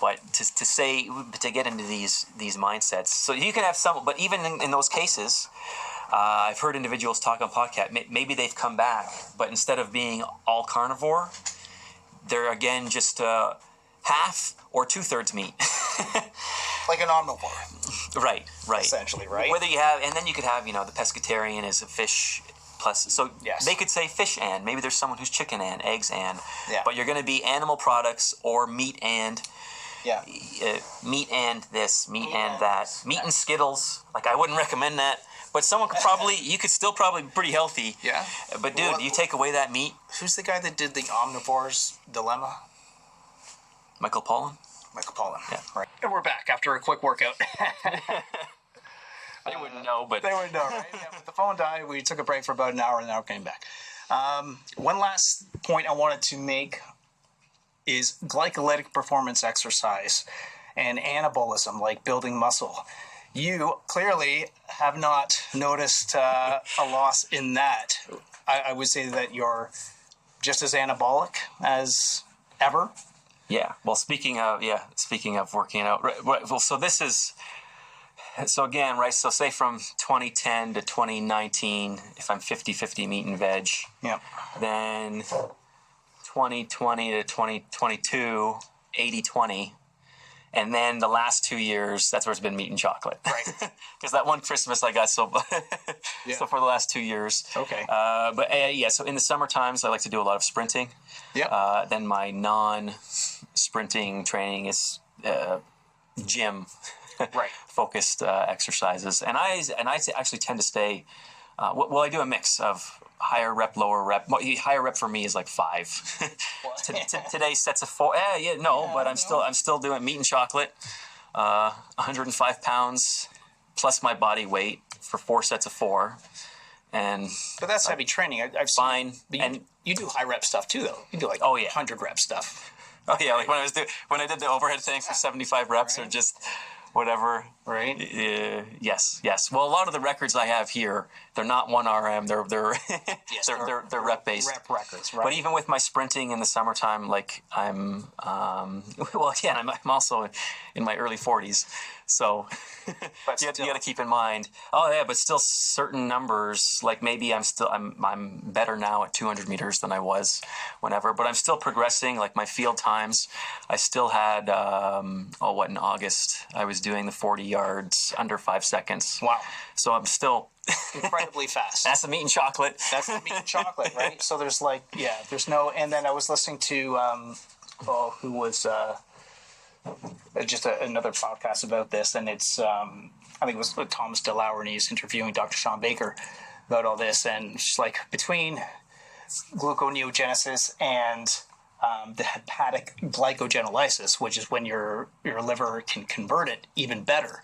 But to get into these mindsets. So you can have some, but even in those cases, I've heard individuals talk on podcast, maybe they've come back, but instead of being all carnivore, they're again just half or 2/3 meat. Like an omnivore. Right. Essentially, right? Whether you have, and then you could have, the pescatarian is a fish plus, so they could say fish and, maybe there's someone who's chicken and, eggs and, but you're going to be animal products or meat and, meat and this, meat and that, meat and Skittles, like I wouldn't recommend that. But someone could you could still probably be pretty healthy. Yeah. But dude, you take away that meat. Who's the guy that did the Omnivore's Dilemma? Michael Pollan? Michael Pollan. Yeah. Right. And we're back after a quick workout. They wouldn't know, but... They wouldn't know, right? Yeah, but the phone died. We took a break for about an hour, and now came back. One last point I wanted to make is glycolytic performance exercise and anabolism, like building muscle. You clearly have not noticed a loss in that. I would say that you're just as anabolic as ever. Yeah. Well, speaking of working out, right, well, so this is, so again, right, so say from 2010 to 2019, if I'm 50-50 meat and veg, then 2020 to 2022, 80-20. And then the last 2 years, that's where it's been meat and chocolate. Right. Because that one Christmas I got so for the last 2 years. Okay. So in the summer times, I like to do a lot of sprinting. Yeah. Then my non-sprinting training is gym focused exercises. And I actually tend to stay Well, I do a mix of higher rep, lower rep. Higher rep for me is like 5. Today sets of 4. But I'm still doing meat and chocolate. 105 pounds plus my body weight for 4 sets of 4. But that's heavy training. I've fine. Seen, you do high rep stuff too, though. You do 100 rep stuff. Oh yeah, like when I did the overhead thing for 75 reps or just whatever. Right. Yes. Well, a lot of the records I have here, they're not 1 RM. They're they're rep based. Rep records, right? But even with my sprinting in the summertime, like I'm I'm also in my early 40s, so you got to keep in mind. Oh yeah, but still certain numbers. Like maybe I'm better now at 200 meters than I was whenever, but I'm still progressing. Like my field times, I still had in August I was doing the 40 yards under 5 seconds. Wow. So I'm still incredibly fast. That's the meat and chocolate. That's the meat and chocolate, right? So there's there's no. And then I was listening to who was just another podcast about this, and it's I think it was Thomas DeLauer, and he's interviewing Dr. Sean Baker about all this, and just like between gluconeogenesis and the hepatic glycogenolysis, which is when your liver can convert it even better.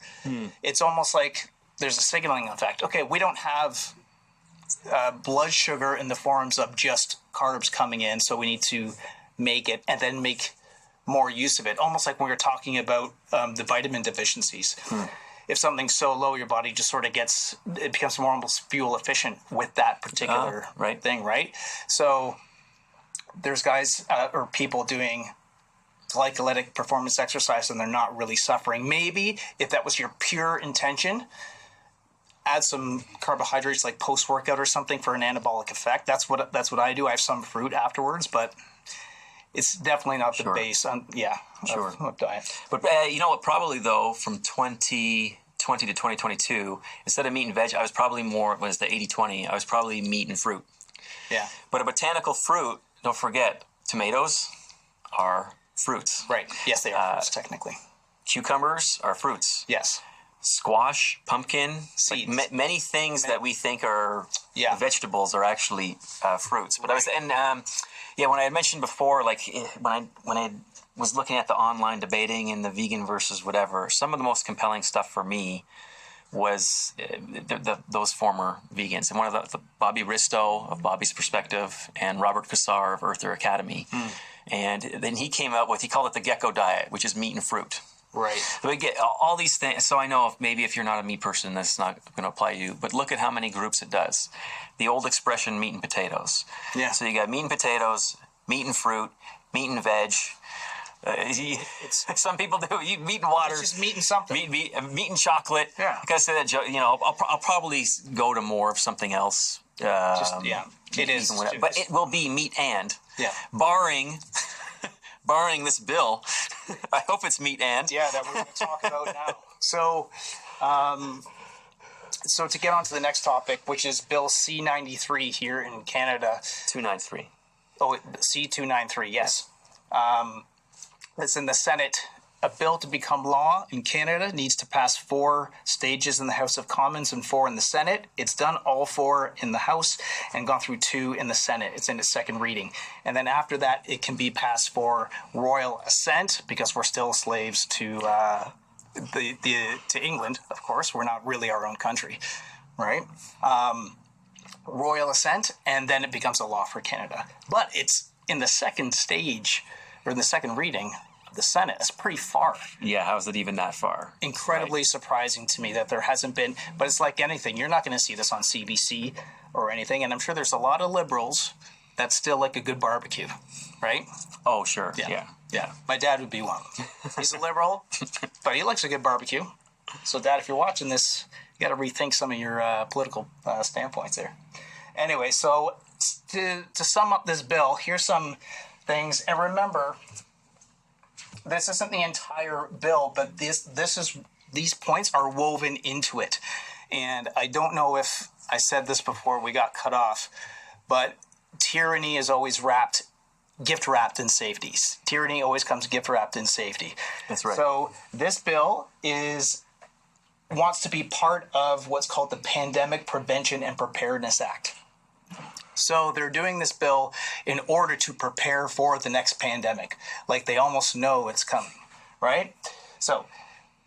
It's almost like there's a signaling effect. Okay, we don't have blood sugar in the forms of just carbs coming in, so we need to make it and then make more use of it. Almost like when we were talking about the vitamin deficiencies. If something's so low, your body just sort of becomes more almost fuel efficient with that particular thing, right? So there's guys or people doing glycolytic performance exercise and they're not really suffering. Maybe if that was your pure intention, add some carbohydrates like post-workout or something for an anabolic effect. That's what I do. I have some fruit afterwards, but it's definitely not the base of diet. But you know what? Probably though, from 2020 to 2022, instead of meat and veg, I was probably more. It was the 80-20. I was probably meat and fruit. Yeah. But a botanical fruit. Don't forget, tomatoes are fruits. Right. Yes, they are fruits technically. Cucumbers are fruits. Yes. Squash, pumpkin, seeds. Like many things that we think are vegetables are actually fruits. But when I had mentioned before, like when I was looking at the online debating and the vegan versus whatever, some of the most compelling stuff for me was those former vegans. And one of the Bobby Risto of Bobby's Perspective and Robert Kassar of Earther Academy. And then he came up with, he called it the gecko diet, which is meat and fruit. Right. So we get all these things. So I know if you're not a meat person, that's not going to apply to you. But look at how many groups it does. The old expression, meat and potatoes. Yeah. So you got meat and potatoes, meat and fruit, meat and veg. Some people do meat and water. It's just meat and something. Meat and chocolate. Yeah. Like I said, I'll probably go to more of something else. It is. But it will be meat and. Yeah. Barring this bill, I hope it's meat and. Yeah, that we're going to talk about now. So, so to get on to the next topic, which is Bill C-93 here in Canada. 293. Oh, C-293, yes. It's in the Senate. A bill to become law in Canada needs to pass 4 stages in the House of Commons and 4 in the Senate. It's done all 4 in the House and gone through 2 in the Senate. It's in its second reading. And then after that, it can be passed for royal assent because we're still slaves to to England, of course. We're not really our own country, right? Royal assent, and then it becomes a law for Canada. But it's in the second stage, or in the second reading, the Senate. It's pretty far. Yeah, how is it even that far? Incredibly surprising to me that there hasn't been, but it's like anything. You're not going to see this on CBC or anything, and I'm sure there's a lot of liberals that still like a good barbecue, right? Oh, sure. Yeah. My dad would be one. He's a liberal, but he likes a good barbecue. So, Dad, if you're watching this, you got to rethink some of your political standpoints there. Anyway, so to sum up this bill, here's some things. And remember, this isn't the entire bill, but these points are woven into it. And I don't know if I said this before we got cut off, but tyranny is always gift wrapped in safety. Tyranny always comes gift wrapped in safety. That's right. So this bill is wants to be part of what's called the Pandemic Prevention and Preparedness Act. So they're doing this bill in order to prepare for the next pandemic. Like they almost know it's coming, right? So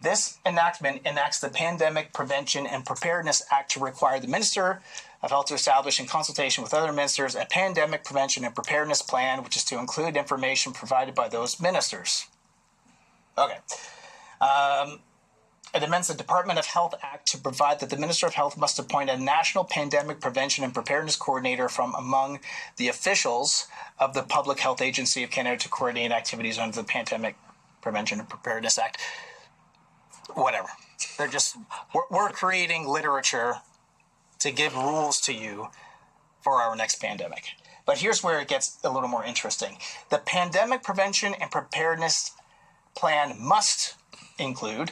this enactment enacts the Pandemic Prevention and Preparedness Act to require the Minister of Health to establish, in consultation with other ministers, a pandemic prevention and preparedness plan, which is to include information provided by those ministers. Okay. It amends the Department of Health Act to provide that the Minister of Health must appoint a National Pandemic Prevention and Preparedness Coordinator from among the officials of the Public Health Agency of Canada to coordinate activities under the Pandemic Prevention and Preparedness Act. Whatever. They're just, we're creating literature to give rules to you for our next pandemic. But here's where it gets a little more interesting. The Pandemic Prevention and Preparedness Plan must include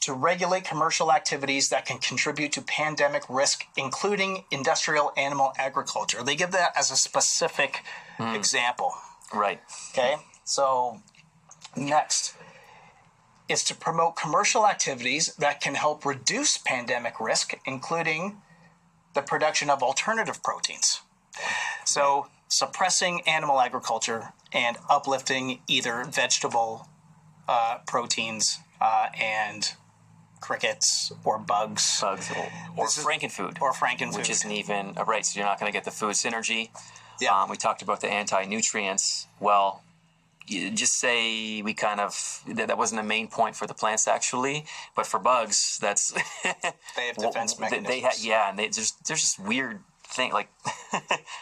to regulate commercial activities that can contribute to pandemic risk, including industrial animal agriculture. They give that as a specific example. Right. Okay, so next is to promote commercial activities that can help reduce pandemic risk, including the production of alternative proteins. So suppressing animal agriculture and uplifting either vegetable proteins and crickets or bugs. Or frankenfood. Or frankenfood. Which isn't even, right, so you're not going to get the food synergy. Yeah. We talked about the anti-nutrients. Well, you just say we kind of, that wasn't a main point for the plants actually, but for bugs, that's... They have defense mechanisms. And there's just weird thing, like...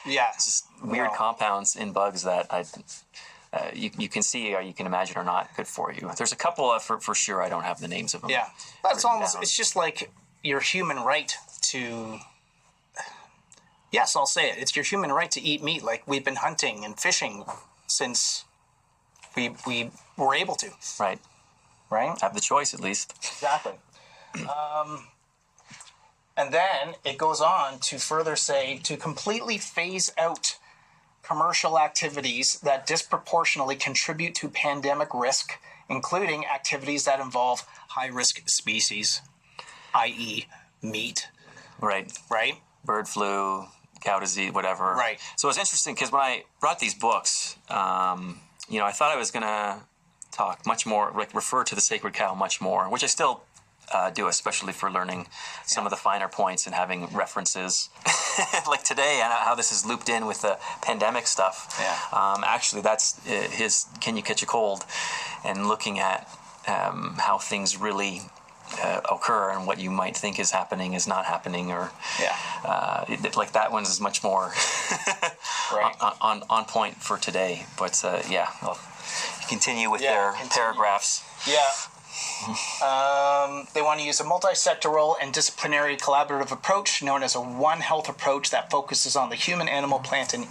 yeah. Just weird compounds in bugs that you can see or you can imagine are not good for you. There's a couple for sure. I don't have the names of them. Yeah, that's almost. It's just like your human right to. Yes, I'll say it. It's your human right to eat meat. Like we've been hunting and fishing since we were able to. Right. Right. Have the choice at least. Exactly. And then it goes on to further say to completely phase out commercial activities that disproportionately contribute to pandemic risk, including activities that involve high-risk species, i.e. meat. Right. Right? Bird flu, cow disease, whatever. Right. So it's interesting because when I brought these books, I thought I was going to talk much more, like refer to the sacred cow much more, which I still do, especially for learning some of the finer points and having references. Like today, and how this is looped in with the pandemic stuff. Yeah. Actually, that's his Can You Catch a Cold? And looking at how things really occur and what you might think is happening is not happening, or like that one is much more right. on point for today. But I'll continue with their paragraphs. Yeah. They want to use a multi-sectoral and disciplinary collaborative approach known as a One Health approach that focuses on the human, animal, plant, and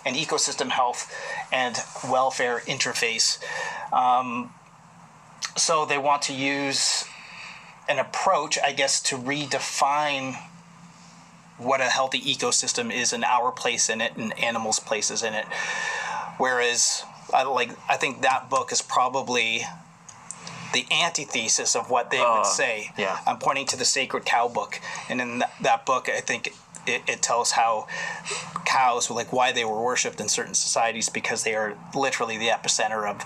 ecosystem health and welfare interface. So they want to use an approach, I guess, to redefine what a healthy ecosystem is and our place in it and animals' places in it. Whereas I think that book is probably the antithesis of what they would say. Yeah. I'm pointing to the Sacred Cow book, and in that book, I think it tells how cows, like why they were worshipped in certain societies, because they are literally the epicenter of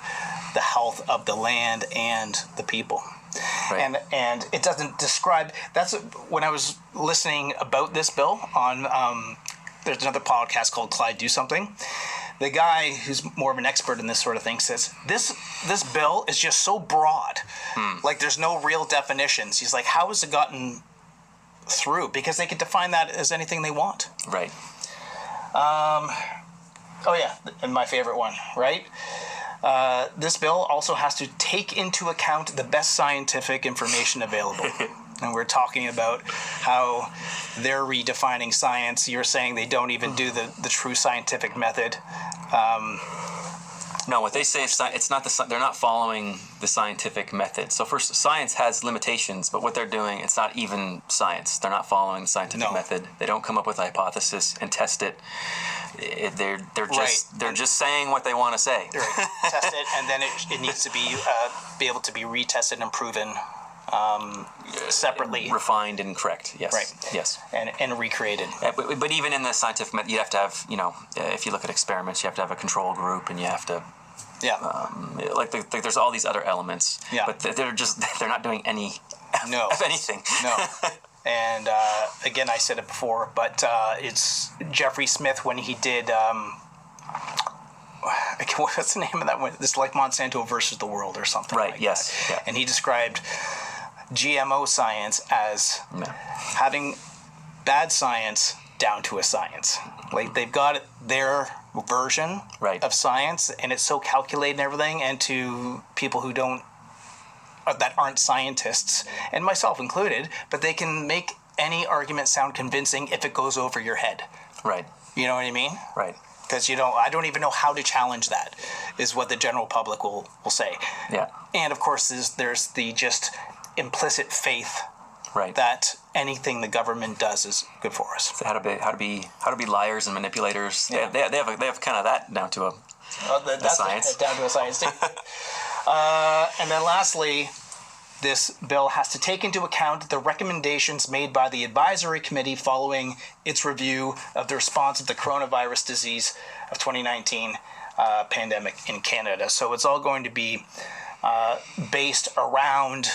the health of the land and the people. Right. And it doesn't describe. That's when I was listening about this bill on. There's another podcast called Clyde Do Something. The guy who's more of an expert in this sort of thing says, this bill is just so broad. Like, there's no real definitions. He's like, how has it gotten through? Because they could define that as anything they want. Right. And my favorite one, right? This bill also has to take into account the best scientific information available. And we're talking about how they're redefining science. You're saying they don't even do the true scientific method. No, what they say is it's not they're not following the scientific method. So first, science has limitations, but what they're doing, it's not even science. They're not following the scientific method. They don't come up with a hypothesis and test it. They're just saying what they want to say. Right. Test it, and then it needs to be able to be retested and proven separately, refined and correct. Yes. Right. Yes. and recreated. But even in the scientific method, you have to have, if you look at experiments, you have to have a control group, and you have to, there's all these other elements. Yeah. But they're not doing any of anything. No. And again, I said it before, but it's Jeffrey Smith when he did. What's the name of that one? This like Monsanto versus the world or something. Right. Like Yes. that. Yeah. And he described GMO science as having bad science down to a science. Like they've got their version of science, and it's so calculated and everything. And to people who that aren't scientists, and myself included, but they can make any argument sound convincing if it goes over your head. Right. You know what I mean? Right. Because I don't even know how to challenge that, is what the general public will say. Yeah. And of course, there's the just implicit faith right. that anything the government does is good for us. So how to be liars and manipulators. Yeah. They have kind of that down to a science. Down to a science too. And then lastly, this bill has to take into account the recommendations made by the advisory committee following its review of the response of the coronavirus disease of 2019 pandemic in Canada. So it's all going to be based around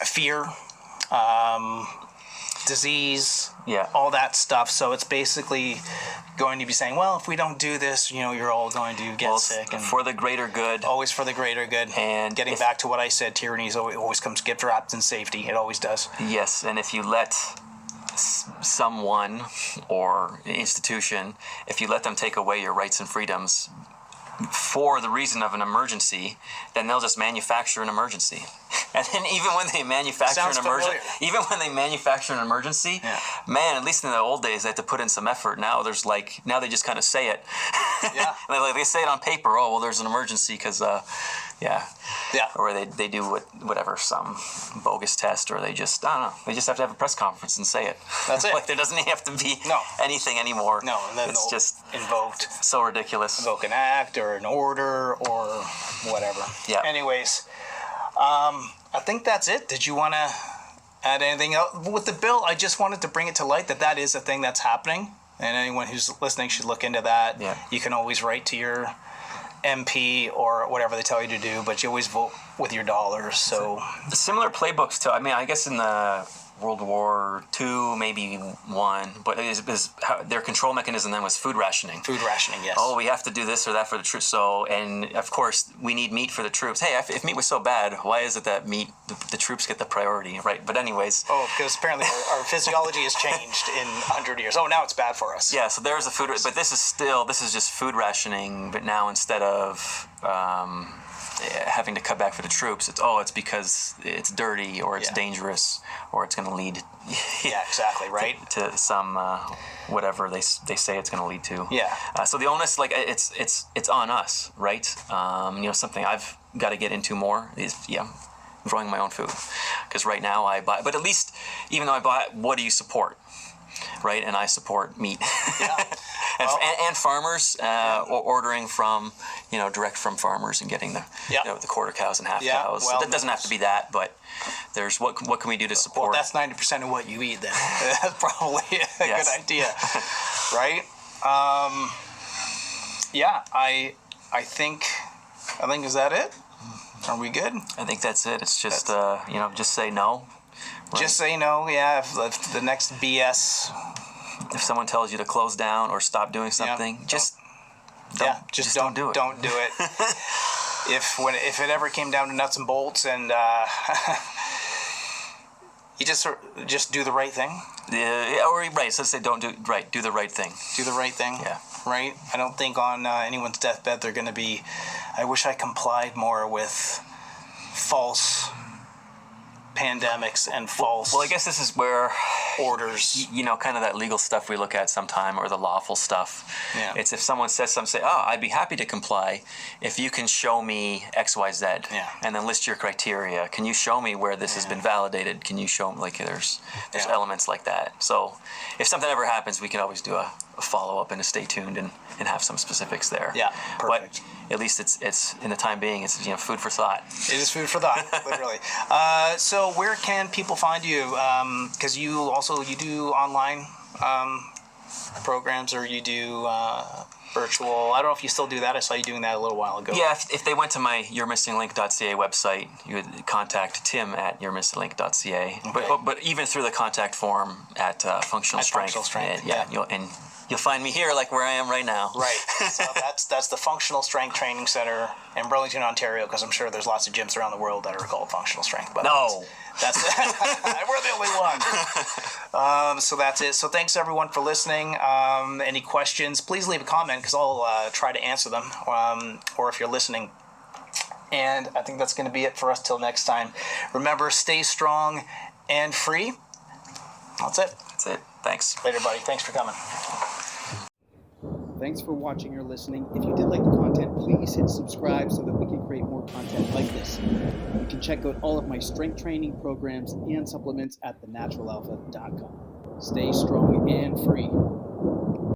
fear, disease, all that stuff. So it's basically going to be saying, well, if we don't do this, you're all going to get sick. And for the greater good. Always for the greater good. And getting back to what I said, tyranny always comes gift wrapped in safety. It always does. Yes, and if you let someone or institution, if you let them take away your rights and freedoms for the reason of an emergency, then they'll just manufacture an emergency. And then even when they manufacture an emergency, man, at least in the old days they had to put in some effort. Now now they just kind of say it. Yeah. They say it on paper. Oh, well, there's an emergency because or they do whatever, some bogus test, or they just, I don't know, they just have to have a press conference and say it. That's it. Like there doesn't have to be anything anymore. No, and then it's just invoked. So ridiculous. Invoke an act or an order or whatever. Yeah. Anyways, I think that's it. Did you want to add anything else? With the bill, I just wanted to bring it to light that is a thing that's happening, and anyone who's listening should look into that. Yeah. You can always write to your MP or whatever they tell you to do, but you always vote with your dollars. So similar playbooks to, I guess in the World War II, maybe one, but their control mechanism then was food rationing. Food rationing, yes. Oh, we have to do this or that for the troops. So, and of course, we need meat for the troops. Hey, if meat was so bad, why is it that meat, the troops get the priority, right? But anyways. Oh, because apparently our physiology has changed in 100 years. Oh, now it's bad for us. Yeah, so there's a food, but this is just food rationing, but now instead of having to cut back for the troops, it's because it's dirty or it's dangerous or it's going to lead exactly, right, to some whatever they say it's going to lead to. So the onus, it's on us, right? Something I've got to get into more is growing my own food, because right now I buy, but at least even though I buy, what do you support? Right, and I support meat, and farmers, ordering from, direct from farmers and getting the quarter cows and half cows. Well, so that doesn't have to be that, but there's what can we do to support? Well, that's 90% of what you eat. Then that's probably a good idea, right? I think is that it? Are we good? I think that's it. It's just just say no. Right. Just say no, if the next BS. If someone tells you to close down or stop doing something, just don't do it. Don't do it. If it ever came down to nuts and bolts and you just do the right thing. Right. So let's say do the right thing. Do the right thing. Yeah. Right. I don't think on anyone's deathbed they're going to be. I wish I complied more with false pandemics and false. Well, I guess this is where orders, kind of that legal stuff we look at sometime, or the lawful stuff. Yeah. It's if someone says something, say, "Oh, I'd be happy to comply if you can show me X, Y, Z," and then list your criteria. Can you show me where this has been validated? Can you show me, there's elements like that. So if something ever happens, we can always do a follow up and a stay tuned and have some specifics there. Yeah, perfect. But at least it's in the time being, it's food for thought. It is food for thought, literally. So where can people find you? Because you do online programs, or you do virtual. I don't know if you still do that. I saw you doing that a little while ago. Yeah, if they went to my yourmissinglink.ca website, you would contact Tim at yourmissinglink.ca. Okay. But even through the contact form at Functional Strength. Functional Strength, and you'll find me here, like where I am right now. Right. So that's the Functional Strength Training Center in Burlington, Ontario, because I'm sure there's lots of gyms around the world that are called Functional Strength. But no. That's we're the only one. So that's it. So thanks everyone for listening. Any questions, please leave a comment, because I'll try to answer them, or if you're listening. And I think that's going to be it for us till next time. Remember, stay strong and free. That's it. That's it. Thanks. Later, buddy. Thanks for coming. Thanks for watching or listening. If you did like the content, please hit subscribe so that we can create more content like this. You can check out all of my strength training programs and supplements at thenaturalalpha.com. Stay strong and free.